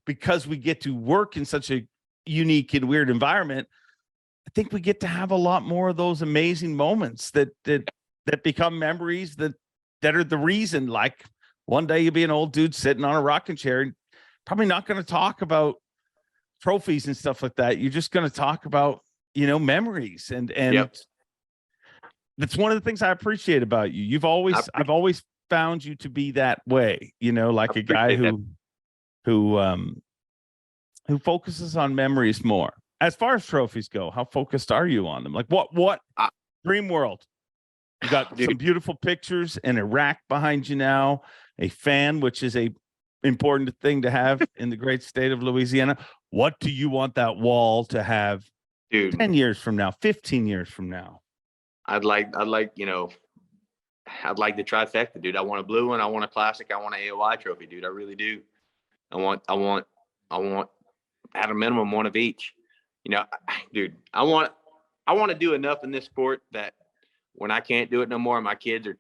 because we get to work in such a unique and weird environment, I think we get to have a lot more of those amazing moments that become memories that are the reason. Like one day you'll be an old dude sitting on a rocking chair and probably not going to talk about trophies and stuff like that. You're just going to talk about, memories. And that's one of the things I appreciate about you. I've always found you to be that way, like a guy who focuses on memories more. As far as trophies go, how focused are you on them? Like what dream world? You got some beautiful pictures and a rack behind you now, a fan, which is a important thing to have in the great state of Louisiana. What do you want that wall to have, dude, 10 years from now, 15 years from now? I'd like the trifecta, dude. I want a blue one, I want a classic, I want an AOI trophy, dude. I really do. I want at a minimum one of each. Dude, I want to do enough in this sport that when I can't do it no more, my kids are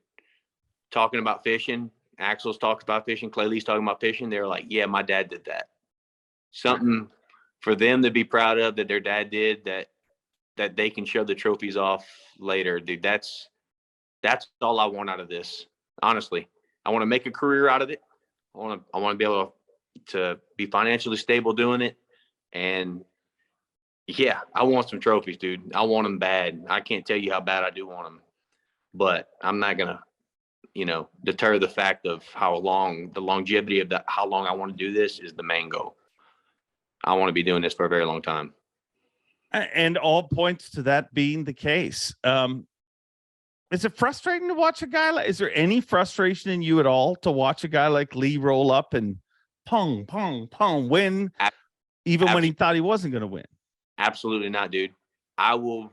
talking about fishing. Axel's talks about fishing. Clay Lee's talking about fishing. They're like, yeah, my dad did that. Something for them to be proud of that their dad did, that they can show the trophies off later, dude. That's all I want out of this. Honestly, I want to make a career out of it. I want to be able to be financially stable doing it. And yeah, I want some trophies, dude. I want them bad. I can't tell you how bad I do want them, but I'm not going to, deter the fact of the longevity of how long I want to do this is the main goal. I want to be doing this for a very long time. And all points to that being the case. Is it frustrating to watch a guy is there any frustration in you at all to watch a guy like Lee roll up and pong, pong, pong, win, even when he thought he wasn't going to win? Absolutely not, dude. I will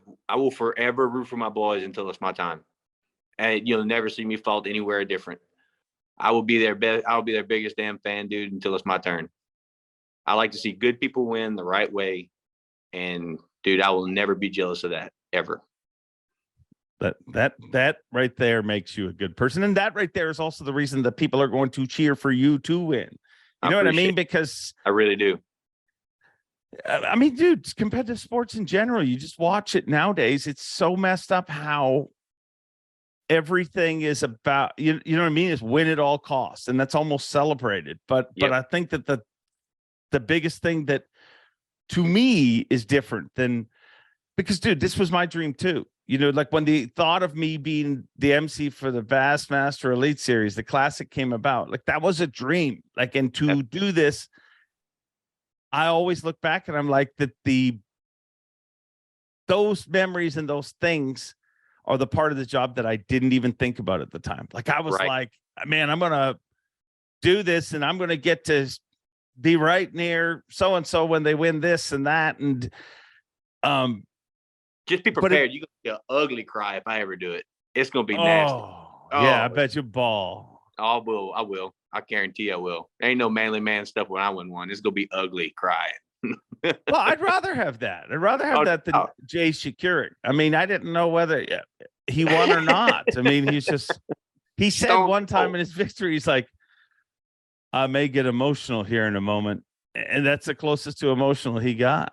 forever root for my boys until it's my time. And you'll never see me fault anywhere different. I'll be their biggest damn fan, dude, until it's my turn. I like to see good people win the right way. And dude, I will never be jealous of that ever. That right there makes you a good person. And that right there is also the reason that people are going to cheer for you to win. You know what I mean? Because I really do. I mean, dude, competitive sports in general, you just watch it nowadays. It's so messed up how everything is about, you know what I mean? Is win at all costs. And that's almost celebrated. But I think that the biggest thing that to me is different than, because dude, this was my dream too. You know, like when the thought of me being the MC for the Bassmaster Elite Series, the Classic came about, like that was a dream. Like, and to do this, I always look back and I'm like that those memories and those things are the part of the job that I didn't even think about at the time. Like I was like, man, I'm going to do this and I'm going to get to be right near so-and-so when they win this and that. And, just be prepared. You're going to get an ugly cry if I ever do it. It's going to be nasty. Yeah, I bet you ball. I will. I guarantee I will. There ain't no manly man stuff when I win one. It's going to be ugly crying. Well, I'd rather have that. I'd rather have that than Jay Shakurik. I mean, I didn't know whether he won or not. I mean, he said one time in his victory, he's like, I may get emotional here in a moment. And that's the closest to emotional he got.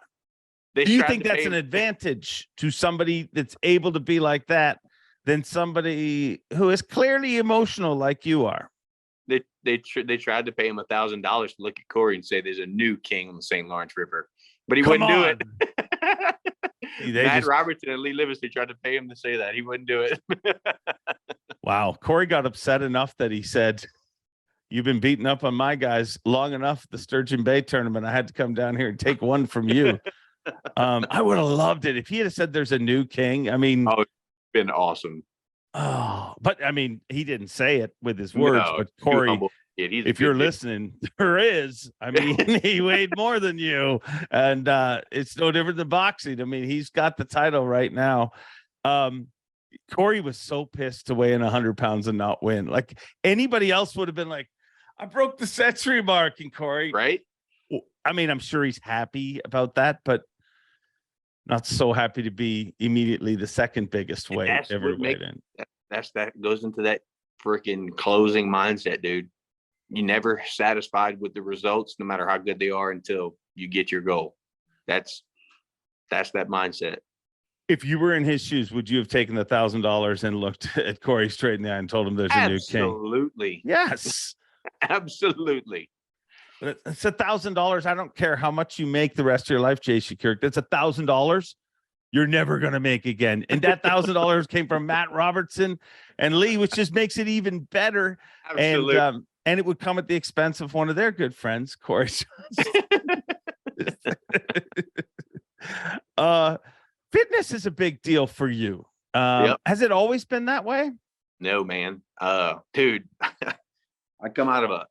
Do you think that's an advantage to somebody that's able to be like that than somebody who is clearly emotional like you are? They tried to pay him $1,000 to look at Corey and say there's a new king on the St. Lawrence River, but he wouldn't do it. Matt Robertson and Lee Livingston tried to pay him to say that. He wouldn't do it. Wow. Corey got upset enough that he said, you've been beating up on my guys long enough at the Sturgeon Bay tournament. I had to come down here and take one from you. I would have loved it if he had said there's a new king. I mean, it's been awesome. Oh, but I mean, he didn't say it with his words, but Corey, if you're listening, there is. I mean, he weighed more than you, and it's no different than boxing. I mean, he's got the title right now. Corey was so pissed to weigh in 100 pounds and not win. Like anybody else would have been like, I broke the century mark, and Corey, right? I mean, I'm sure he's happy about that, but not so happy to be immediately the second biggest weight ever weighed in. That goes into that freaking closing mindset, dude. You're never satisfied with the results, no matter how good they are, until you get your goal. That's that mindset. If you were in his shoes, would you have taken the $1,000 and looked at Corey straight in the eye and told him there's a new king? Absolutely. Yes. Absolutely. It's $1,000. I don't care how much you make the rest of your life, Jay Shakurik. That's $1,000 you're never going to make again. And that $1,000 came from Matt Robertson and Lee, which just makes it even better. Absolutely. And it would come at the expense of one of their good friends, Corey. Fitness is a big deal for you. Has it always been that way? No, man. Dude, I come out of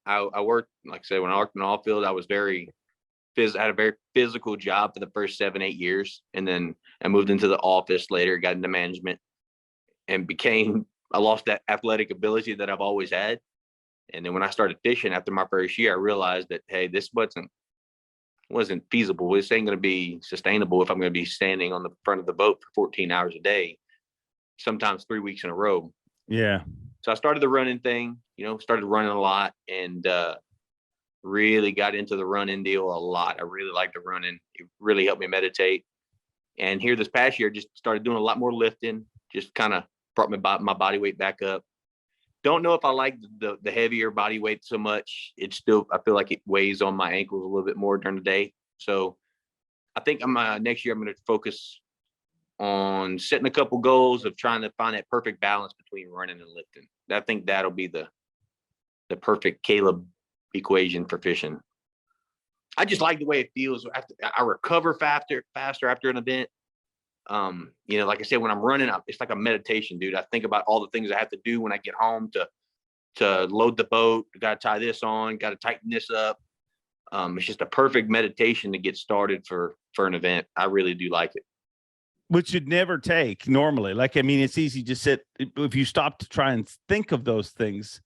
I worked, like I said, when I worked in the oil field, I was had a very physical job for the first 7-8 years. And then I moved into the office later, got into management, and I lost that athletic ability that I've always had. And then when I started fishing after my first year, I realized that, hey, this wasn't feasible. This ain't going to be sustainable if I'm going to be standing on the front of the boat for 14 hours a day, sometimes 3 weeks in a row. Yeah. So I started the running thing, started running a lot, and really got into the running deal a lot. I really liked the running. It really helped me meditate. And here this past year, just started doing a lot more lifting, just kind of brought my body weight back up. Don't know if I like the heavier body weight so much. I feel like it weighs on my ankles a little bit more during the day. So I think next year I'm going to focus on setting a couple goals of trying to find that perfect balance between running and lifting. I think that'll be the perfect Caleb equation for fishing. I just like the way it feels. I recover faster after an event. Like I said, when I'm running, it's like a meditation, dude. I think about all the things I have to do when I get home to load the boat. Got to tie this on, got to tighten this up. It's just a perfect meditation to get started for an event. I really do like it. Which you'd never take normally. Like, I mean, it's easy to sit. If you stop to try and think of those things,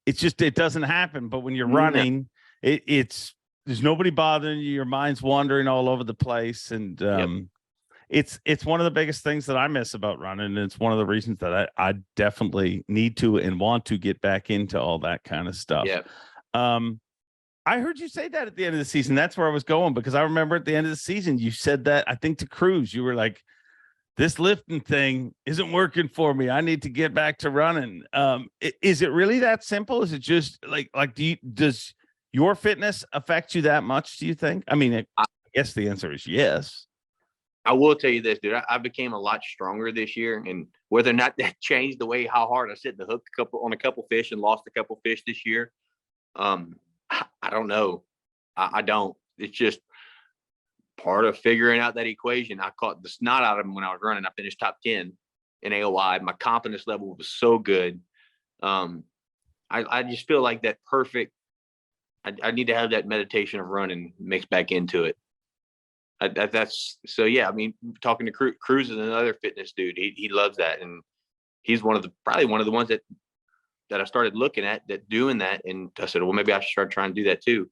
it doesn't happen. But when you're running, it's There's nobody bothering you. Your mind's wandering all over the place. And it's one of the biggest things that I miss about running. And it's one of the reasons that I definitely need to and want to get back into all that kind of stuff. Yeah. I heard you say that at the end of the season. That's where I was going, because I remember at the end of the season, you said that, I think, to Cruz. You were like, this lifting thing isn't working for me. I need to get back to running. Is it really that simple? Is it just like does your fitness affect you that much, do you think? I mean, I guess the answer is yes. I will tell you this, dude. I became a lot stronger this year, and whether or not that changed the way how hard I sit the hook on a couple fish and lost a couple fish this year, I don't know. I don't. It's just part of figuring out that equation. I caught the snot out of him when I was running. I finished top 10 in AOI. My confidence level was so good. I just feel like that perfect. I need to have that meditation of running mixed back into it. That's so, yeah. I mean, talking to Cruz is another fitness dude. He loves that, and he's probably one of the ones that I started looking at that doing that, and I said, well, maybe I should start trying to do that too.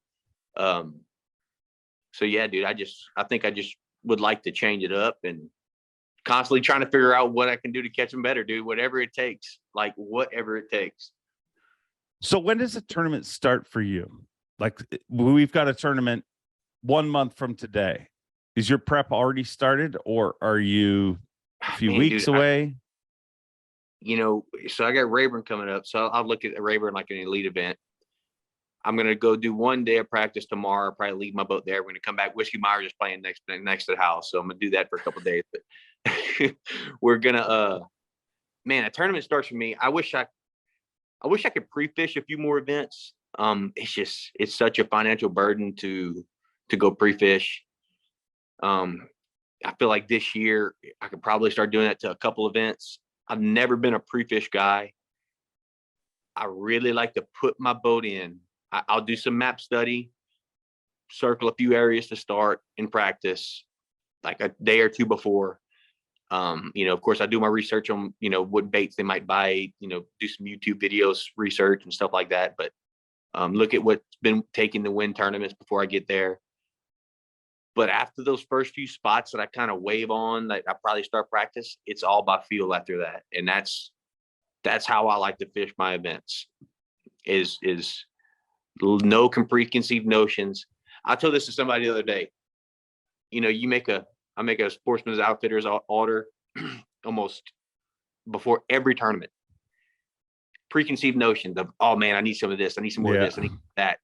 So yeah, dude, I think I just would like to change it up and constantly trying to figure out what I can do to catch them better, dude. Whatever it takes, like whatever it takes. So when does the tournament start for you? Like, we've got a tournament 1 month from today. Is your prep already started, or are you a few weeks away? So I got Rayburn coming up. So I'll look at Rayburn like an elite event. I'm going to go do 1 day of practice tomorrow. I'll probably leave my boat there. We're going to come back. Whiskey Myers is playing next to the house. So I'm going to do that for a couple of days. But we're going to, a tournament starts for me. I wish I could pre-fish a few more events. It's such a financial burden to go pre-fish. I feel like this year I could probably start doing that to a couple events. I've never been a pre-fish guy. I really like to put my boat in. I'll do some map study, circle a few areas to start and practice like a day or two before. Of course, I do my research on, what baits they might bite, do some YouTube videos, research and stuff like that. But look at what's been taking the win tournaments before I get there. But after those first few spots that I kind of wave on, like I probably start practice, it's all by feel after that. And that's how I like to fish my events is no preconceived notions. I told this to somebody the other day. I make a Sportsman's Outfitters order almost before every tournament. Preconceived notions of, oh man, I need some of this, I need some more of this, I need that.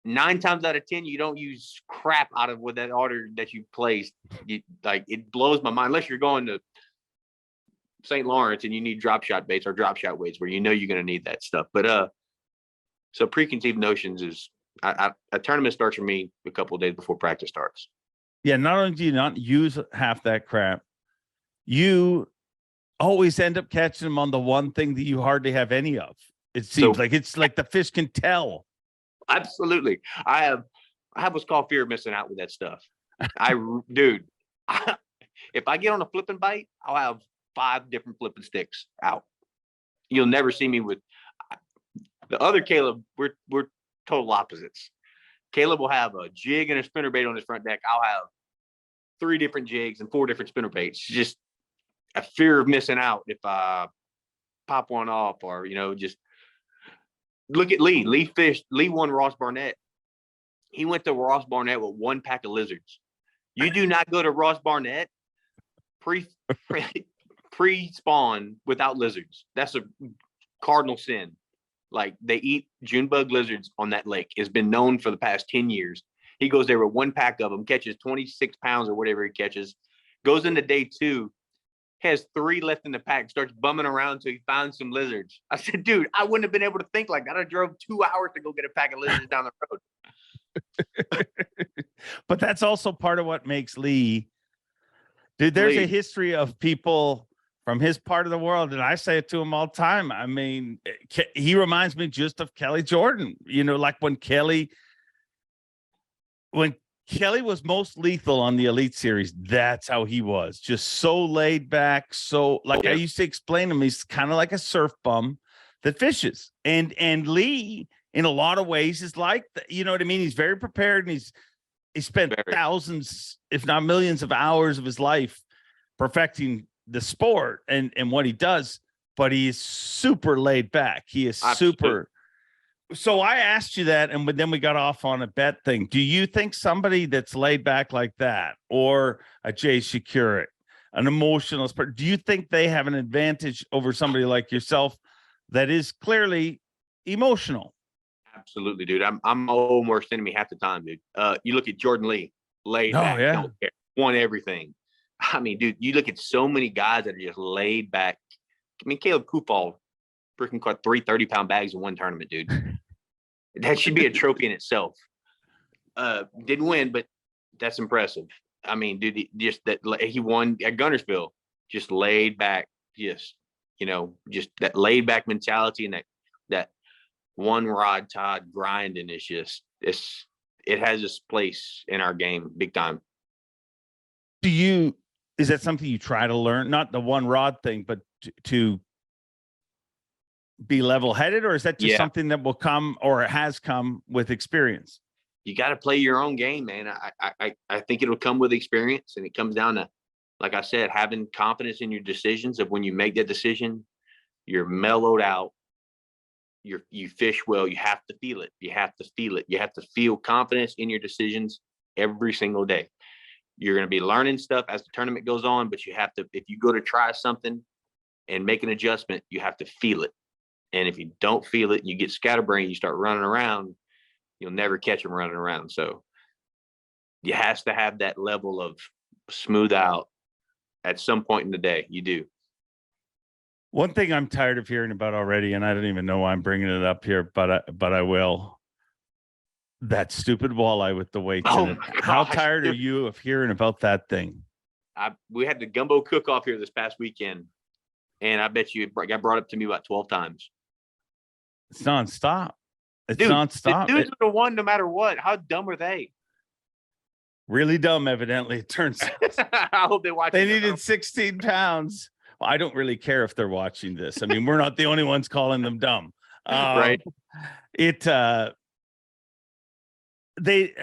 9 times out of 10, you don't use crap out of what that order that you placed. It blows my mind, unless you're going to St. Lawrence and you need drop shot baits or drop shot weights where you're going to need that stuff. But so preconceived notions is a tournament starts for me a couple of days before practice starts. Yeah, not only do you not use half that crap, you always end up catching them on the one thing that you hardly have any of. It seems like it's like the fish can tell. Absolutely. I have what's called fear of missing out with that stuff. If I get on a flipping bite, I'll have 5 different flipping sticks out. You'll never see me with the other Caleb. We're total opposites. Caleb will have a jig and a spinnerbait on his front deck. I'll have 3 different jigs and 4 different spinnerbaits. Just a fear of missing out if I pop one off, or just look at Lee. Lee won Ross Barnett. He went to Ross Barnett with 1 pack of lizards. You do not go to Ross Barnett pre-spawn without lizards. That's a cardinal sin. Like, they eat June bug lizards on that lake. It's been known for the past 10 years. He goes there with 1 pack of them, catches 26 pounds or whatever he catches, goes into day 2, has 3 left in the pack, starts bumming around until he finds some lizards. I said, dude, I wouldn't have been able to think like that. I drove 2 hours to go get a pack of lizards down the road. But that's also part of what makes Lee. Dude, there's a history of people from his part of the world, and I say it to him all the time. I mean, he reminds me just of Kelly Jordan. Like when Kelly was most lethal on the Elite Series, that's how he was. Just so laid back. So I used to explain to him, he's kind of like a surf bum that fishes. And Lee in a lot of ways is like, you know what I mean? He's very prepared, and he spent thousands, if not millions of hours of his life perfecting the sport and what he does, but he is super laid back. He is super. So I asked you that, and then we got off on a bet thing. Do you think somebody that's laid back like that, or a Jay Security, an emotional person, do you think they have an advantage over somebody like yourself that is clearly emotional? Absolutely, dude. I'm my own worst enemy half the time, dude. You look at Jordan Lee, laid back, don't care, won everything. I mean, dude, you look at so many guys that are just laid back. I mean, Caleb Kupal freaking caught 3 30-pound bags in one tournament, dude. That should be a trophy in itself. Didn't win, but that's impressive. I mean, dude, just that he won at Guntersville, just laid back, just that laid back mentality, and that one rod Todd grinding is just it has its place in our game big time. Is that something you try to learn? Not the one rod thing, but to be level-headed, or is that just something that will come, or it has come with experience? You got to play your own game, man. I think it'll come with experience, and it comes down to, like I said, having confidence in your decisions. Of when you make that decision, you're mellowed out. You fish well. You have to feel it. You have to feel it. You have to feel confidence in your decisions every single day. You're going to be learning stuff as the tournament goes on, but you have to, if you go to try something and make an adjustment, you have to feel it. And if you don't feel it, you get scatterbrained, you start running around, you'll never catch them running around. So you have to have that level of smooth out at some point in the day. You do. One thing I'm tired of hearing about already, and I don't even know why I'm bringing it up here, but I will. That stupid walleye with the weights in it. How tired are you of hearing about that thing? We had the gumbo cook-off here this past weekend, and I bet you it got brought up to me about 12 times. It's nonstop. It's nonstop. The dudes would have won no matter what. How dumb are they? Really dumb, evidently, it turns out. I hope they watch. They needed 16 pounds. Well, I don't really care if they're watching this. I mean, we're not the only ones calling them dumb. Right. They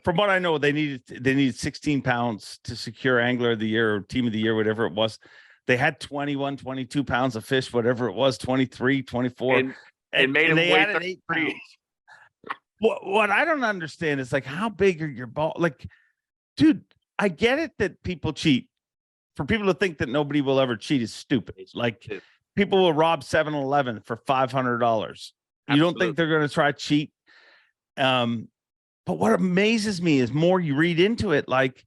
from what I know, they needed 16 pounds to secure Angler of the Year or Team of the Year, whatever it was. They had 21, 22 pounds of fish, whatever it was, 23, 24. And made them weigh 8 pounds. What I don't understand is, like, how big are your ball? Like, dude, I get it that people cheat. For people to think that nobody will ever cheat is stupid. Like, people will rob 7-Eleven for $500. You don't think they're going to try cheat? But what amazes me is, more you read into it, like,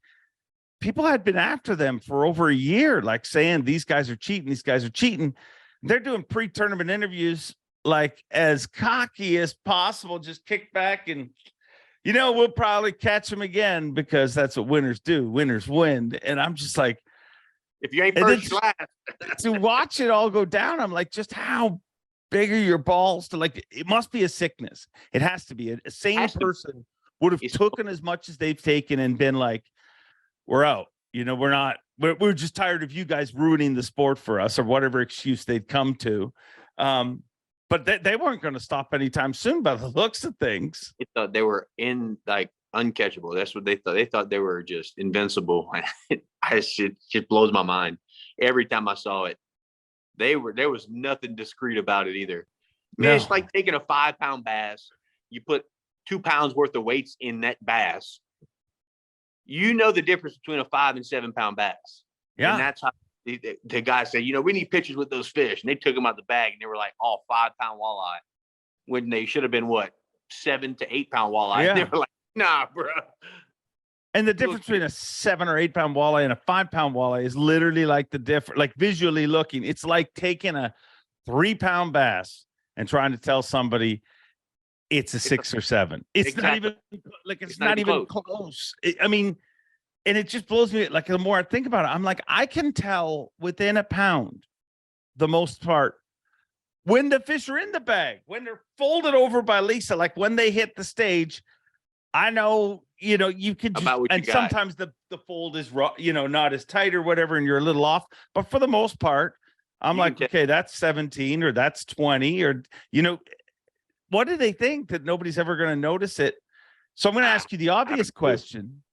people had been after them for over a year, like saying these guys are cheating, these guys are cheating. They're doing pre-tournament interviews, like, as cocky as possible, just kick back and, we'll probably catch them again, because that's what winners do. Winners win. And I'm just like, if you ain't first, you're last. To watch it all go down, I'm like, just how big are your balls to, like, it must be a sickness. It has to be. A sane person would have taken as much as they've taken and been like, we're out. We're just tired of you guys ruining the sport for us, or whatever excuse they'd come to. But they weren't going to stop anytime soon by the looks of things. They thought they were uncatchable. That's what they thought. They thought they were just invincible. It just blows my mind. Every time I saw it, there was nothing discreet about it either. Man, it's like taking a 5-pound bass. You put 2 pounds worth of weights in that bass. You know the difference between a 5 and 7-pound bass. Yeah. And that's how the guy said, we need pictures with those fish. And they took them out the bag, and they were like, 5-pound walleye, when they should have been 7 to 8-pound walleye. Yeah. They were like, nah, bro. And the difference between a 7 or 8-pound walleye and a 5-pound walleye is literally like like visually looking. It's like taking a 3-pound bass and trying to tell somebody it's a 6 or 7. It's not even like, it's not even close. I mean, and it just blows me. Like, the more I think about it, I'm like, I can tell within a pound, the most part, when the fish are in the bag, when they're folded over by Lisa, like when they hit the stage, I know, you could just, and sometimes the fold is raw, not as tight or whatever, and you're a little off. But for the most part, I'm like, okay, that's 17 or that's 20, or, what do they think that nobody's ever going to notice it? So I'm going to ask you the obvious question.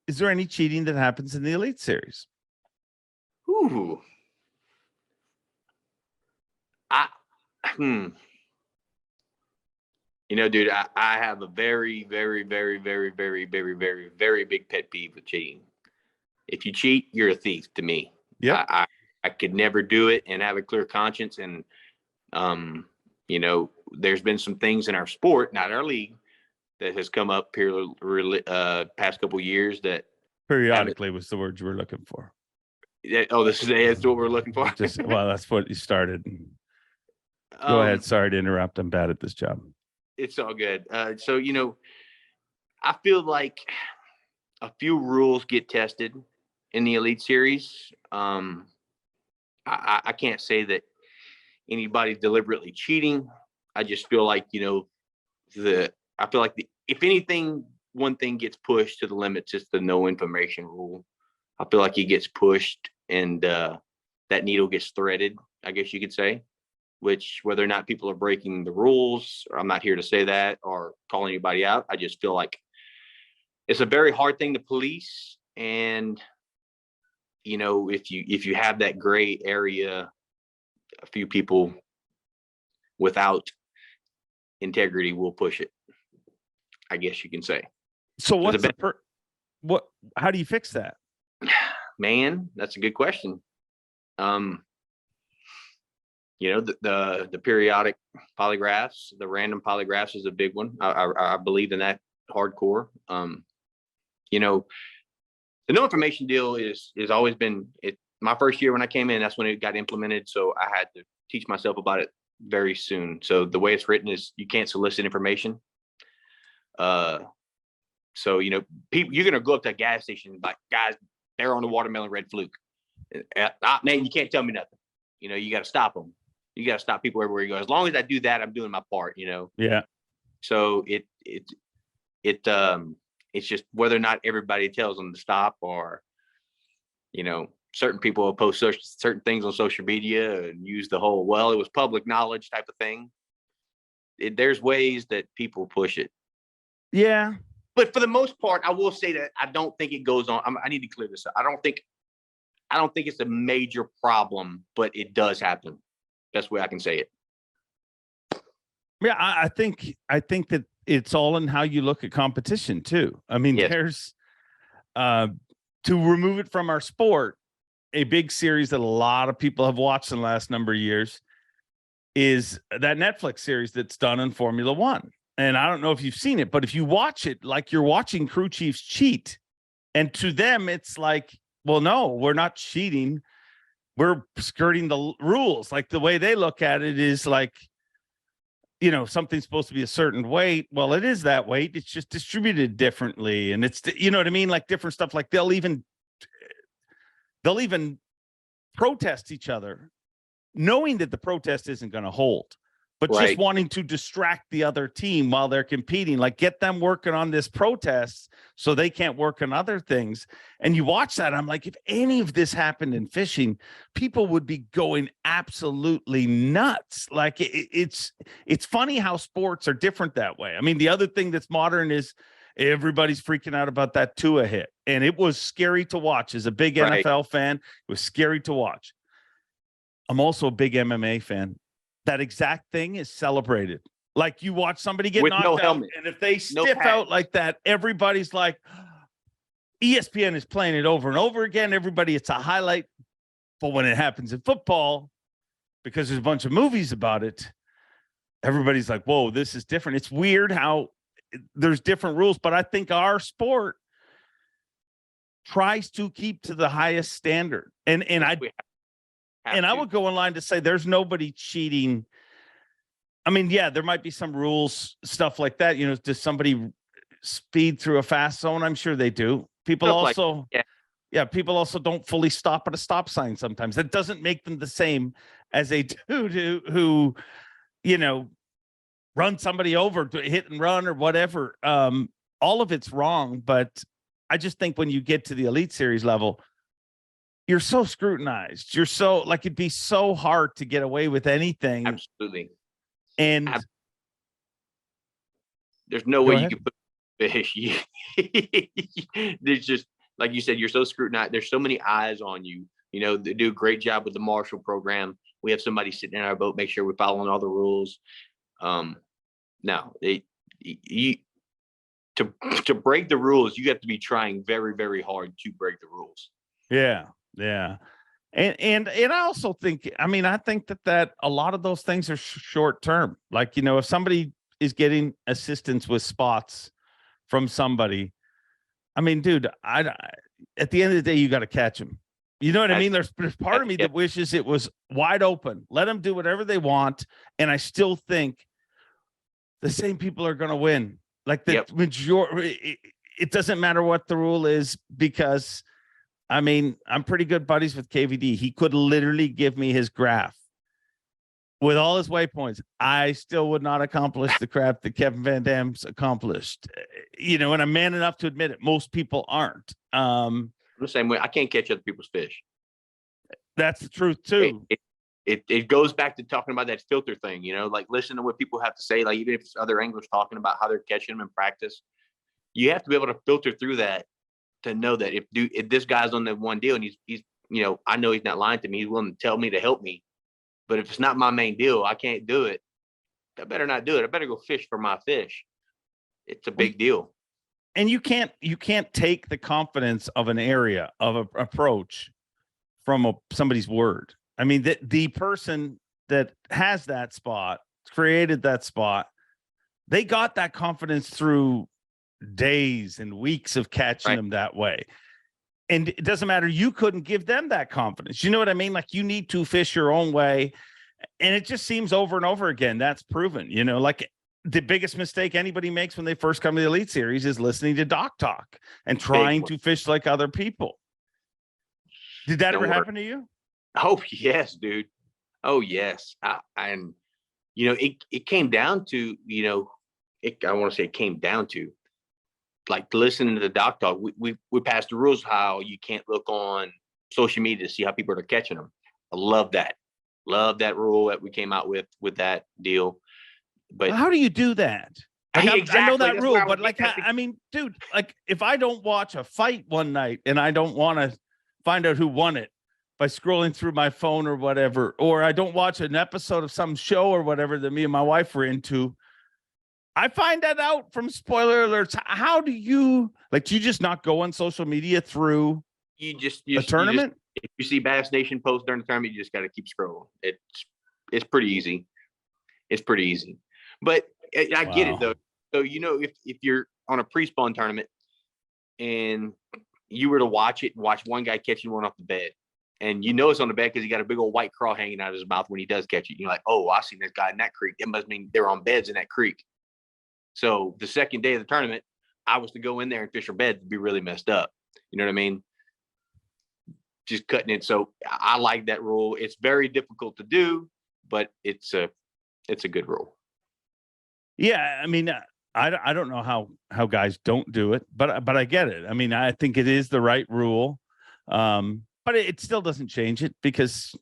Is there any cheating that happens in the Elite Series? Ooh. You know, dude, I have a very, very, very, very, very, very, very, very big pet peeve with cheating. If you cheat, you're a thief to me. Yeah. I could never do it and have a clear conscience. And, you know, there's been some things in our sport, not our league, that has come up here past couple of years that Periodically was the word you were looking for. That's what we're looking for. Well, that's what you started. Go ahead. Sorry to interrupt. I'm bad at this job. It's all good. So, you know, I feel like a few rules get tested in the Elite Series. I can't say that anybody's deliberately cheating. I just feel like, you know, if anything, one thing gets pushed to the limits, it's the no information rule. I feel like it gets pushed and that needle gets threaded, I guess you could say, which whether or not people are breaking the rules, or I'm not here to say that or call anybody out. I just feel like it's a very hard thing to police. And, you know, if you have that gray area, a few people without integrity will push it, I guess you can say. So how do you fix that? Man, that's a good question. You know, the periodic polygraphs, the random polygraphs is a big one. I believe in that hardcore. You know, the no information deal is always been it. My first year when I came in, that's when it got implemented. So I had to teach myself about it very soon. So the way it's written is you can't solicit information. So, you know, people, you're going to go up to a gas station like, guys, they're on the watermelon red fluke. Man, you can't tell me nothing. You know, you got to stop them. You got to stop people everywhere you go. As long as I do that, I'm doing my part, you know? Yeah. So it's just whether or not everybody tells them to stop, or, you know, certain people will post certain things on social media and use the whole, well, it was public knowledge type of thing. There's ways that people push it. Yeah. But for the most part, I will say that I don't think it goes on. I need to clear this up. I don't think it's a major problem, but it does happen. Best way I can say it. Yeah, I think that it's all in how you look at competition too. I mean, yes. There's to remove it from our sport, a big series that a lot of people have watched in the last number of years is that Netflix series that's done in Formula One. And I don't know if you've seen it, but if you watch it, like you're watching crew chiefs cheat. And to them, it's like, well, no, we're not cheating. We're skirting the rules. Like the way they look at it is like, you know, something's supposed to be a certain weight. Well, it is that weight. It's just distributed differently. And it's, you know what I mean? Like different stuff. Like they'll even protest each other, knowing that the protest isn't going to hold, but right. Just wanting to distract the other team while they're competing, like get them working on this protest so they can't work on other things. And you watch that, I'm like, if any of this happened in fishing, people would be going absolutely nuts. Like it's funny how sports are different that way. I mean, the other thing that's modern is everybody's freaking out about that Tua hit. And it was scary to watch. As a big right. NFL fan, it was scary to watch. I'm also a big MMA fan. That exact thing is celebrated. Like you watch somebody get knocked out, helmet. And if they stiff out like that, everybody's like, ESPN is playing it over and over again. Everybody, it's a highlight. But when it happens in football, because there's a bunch of movies about it, everybody's like, whoa, this is different. It's weird how there's different rules, but I think our sport tries to keep to the highest standard. And I would go in line to say there's nobody cheating. I mean, yeah, there might be some rules, stuff like that. You know, does somebody speed through a fast zone? I'm sure they do. People stuff also, people also don't fully stop at a stop sign sometimes. That doesn't make them the same as a dude who, you know, run somebody over to hit and run or whatever. All of it's wrong, but I just think when you get to the Elite Series level, you're so scrutinized. You're so like, it'd be so hard to get away with anything. Absolutely. And there's no Go way ahead. you can put fish. There's just, like you said, you're so scrutinized. There's so many eyes on you. You know, they do a great job with the Marshall program. We have somebody sitting in our boat, make sure we're following all the rules. No, to break the rules, you have to be trying very, very hard to break the rules. Yeah. And I also think, I think that a lot of those things are short term. Like, if somebody is getting assistance with spots from somebody, dude, at the end of the day, you got to catch them. You know what I mean? There's part of me that wishes it was wide open. Let them do whatever they want. And I still think the same people are going to win. Like the majority, it doesn't matter what the rule is, because I'm pretty good buddies with KVD. He could literally give me his graph with all his waypoints. I still would not accomplish the crap that Kevin Van Dam's accomplished. And I'm man enough to admit it. Most people aren't. The same way. I can't catch other people's fish. That's the truth too. It goes back to talking about that filter thing, like listen to what people have to say. Like even if it's other anglers talking about how they're catching them in practice, you have to be able to filter through that to know that if this guy's on the one deal and he's I know he's not lying to me, he's willing to tell me to help me. But if it's not my main deal, I can't do it. I better not do it. I better go fish for my fish. It's a big deal. And you can't take the confidence of an area of an approach from somebody's word. The person that has that spot, created that spot, they got that confidence through days and weeks of catching them that way. And it doesn't matter. You couldn't give them that confidence. You know what I mean? Like you need to fish your own way. And it just seems over and over again. That's proven, like the biggest mistake anybody makes when they first come to the Elite Series is listening to Doc Talk and trying to fish like other people. Did that ever happen to you? Oh, yes, dude. Oh, yes. And, it came down to, I want to say it came down to like listening to the Doc Talk. We passed the rules how you can't look on social media to see how people are catching them. I love that. Love that rule that we came out with that deal. But how do you do that? Like, exactly. I know that rule, but like, dude, like if I don't watch a fight one night and I don't want to find out who won it by scrolling through my phone or whatever, or I don't watch an episode of some show or whatever that me and my wife were into, I find that out from spoiler alerts. How do you do you just not go on social media through a tournament? If you see Bass Nation post during the tournament, you just got to keep scrolling. It's pretty easy. It's pretty easy. But I get it though. So if you're on a pre-spawn tournament and you were to watch one guy catching one off the bed, and it's on the bed because he got a big old white craw hanging out of his mouth when he does catch it. You're like, oh, I seen this guy in that creek. It must mean they're on beds in that creek. So the second day of the tournament, I was to go in there and fish for beds, it'd be really messed up. You know what I mean? Just cutting it. So I like that rule. It's very difficult to do, but it's a good rule. Yeah, I don't know how guys don't do it, but I get it. I think it is the right rule, but it still doesn't change it, because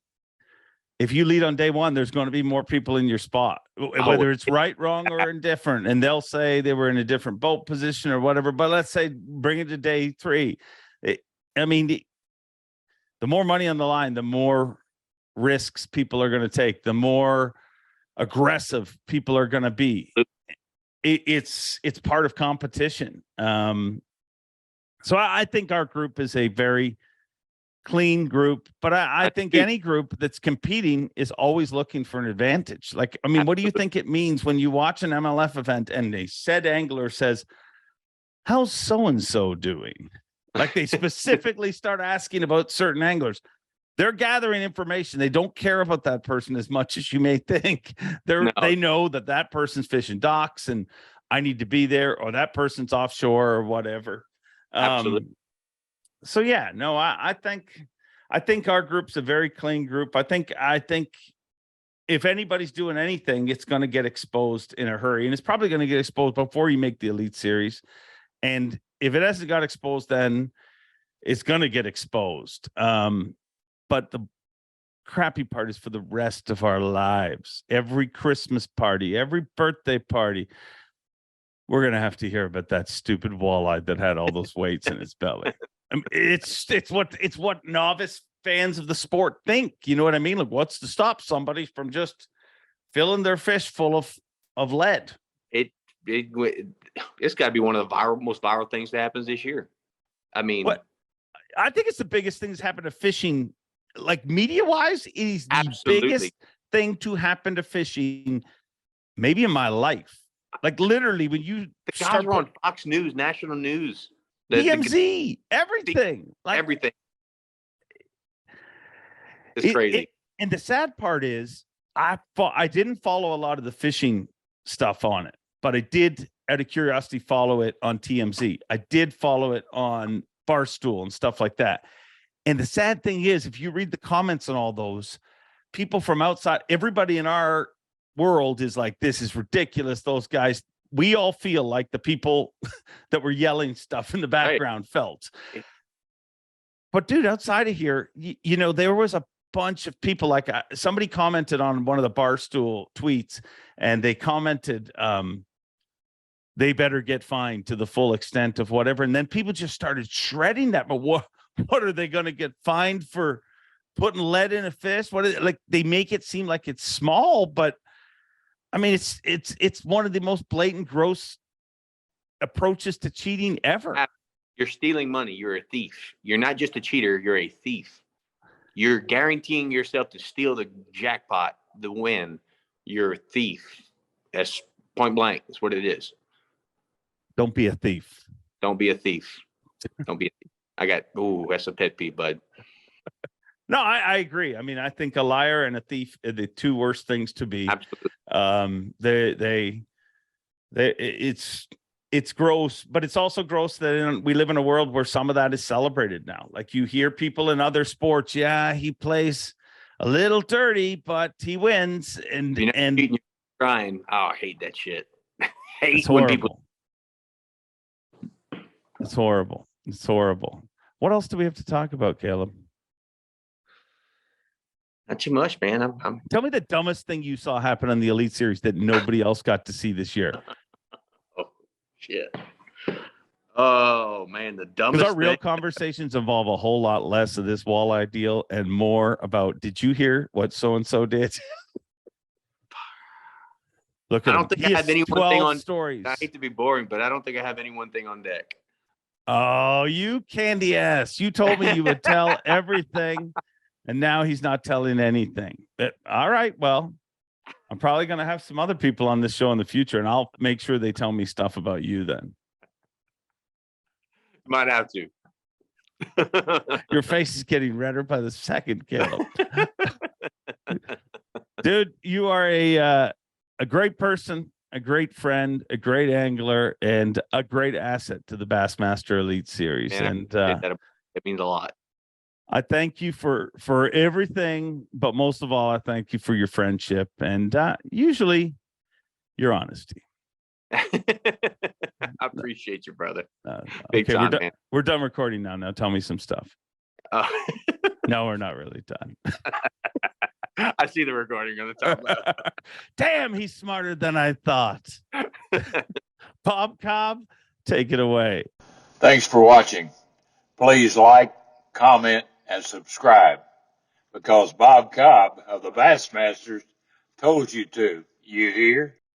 if you lead on day one, there's going to be more people in your spot, whether it's right, wrong, or indifferent. And they'll say they were in a different boat position or whatever. But let's say bring it to day three. The more money on the line, the more risks people are going to take, the more aggressive people are going to be. It's part of competition. So I think our group is a very clean group, but I think any group that's competing is always looking for an advantage. Like, what do you think it means when you watch an MLF event and a said angler says, how's so-and-so doing? Like they specifically start asking about certain anglers. They're gathering information. They don't care about that person as much as you may think. They know that person's fishing docks and I need to be there, or that person's offshore or whatever. Absolutely. So yeah, no, I think our group's a very clean group. I think if anybody's doing anything, it's going to get exposed in a hurry, and it's probably going to get exposed before you make the Elite Series. And if it hasn't got exposed, then it's going to get exposed. But the crappy part is for the rest of our lives. Every Christmas party, every birthday party, We're gonna have to hear about that stupid walleye that had all those weights in its belly. It's what novice fans of the sport think. You know what I mean? Like, what's to stop somebody from just filling their fish full of lead? It's got to be one of the most viral things that happens this year. I mean, what I think it's the biggest thing that's happened to fishing, like media wise, it is the absolutely. biggest thing to happen to fishing, maybe in my life. Like literally, when you the guys were on Fox News, national news, TMZ, everything, like everything. It's crazy. And the sad part is, I didn't follow a lot of the fishing stuff on it, but I did, out of curiosity, follow it on TMZ. I did follow it on Barstool and stuff like that. And the sad thing is, if you read the comments on all those, people from outside, everybody in our world is like, this is ridiculous. Those guys, we all feel like the people that were yelling stuff in the background felt. But dude, outside of here, you know, there was a bunch of people, like somebody commented on one of the Barstool tweets, and they commented, they better get fined to the full extent of whatever. And then people just started shredding that. But what are they going to get fined for putting lead in a fish? What is it? Like, they make it seem like it's small, but I mean, it's one of the most blatant, gross approaches to cheating ever. You're stealing money. You're a thief. You're not just a cheater. You're a thief. You're guaranteeing yourself to steal the jackpot, the win. You're a thief. That's point blank. That's what it is. Don't be a thief. Don't be a thief. Don't be a thief. That's a pet peeve, bud. No, I agree. I mean, I think a liar and a thief are the two worst things to be. Absolutely. It's gross, but it's also gross that we live in a world where some of that is celebrated now. Like, you hear people in other sports, yeah, he plays a little dirty, but he wins. And you're trying. Oh, I hate that shit. Hate when people. It's horrible. It's horrible. What else do we have to talk about, Caleb? Not too much, man. Tell me the dumbest thing you saw happen on the Elite Series that nobody else got to see this year. Oh, shit. Oh, man, the dumbest Because our real conversations involve a whole lot less of this walleye deal and more about, did you hear what so-and-so did? Look at I don't think I have any one thing on stories. I hate to be boring, but I don't think I have any one thing on deck. Oh, you candy ass. You told me you would tell everything, and now he's not telling anything. But all right, well, I'm probably going to have some other people on this show in the future, and I'll make sure they tell me stuff about you then. Might have to. Your face is getting redder by the second, Caleb. Dude, you are a great person, a great friend, a great angler, and a great asset to the Bassmaster Elite Series. Man, and it means a lot. I thank you for everything, but most of all, I thank you for your friendship and usually your honesty. I appreciate you, brother. Okay, time, we're done recording now. Now tell me some stuff. No, we're not really done. I see the recording on the top left. Damn, he's smarter than I thought. Bob Cobb, take it away. Thanks for watching. Please like, comment, and subscribe, because Bob Cobb of the Bassmasters told you to. You hear?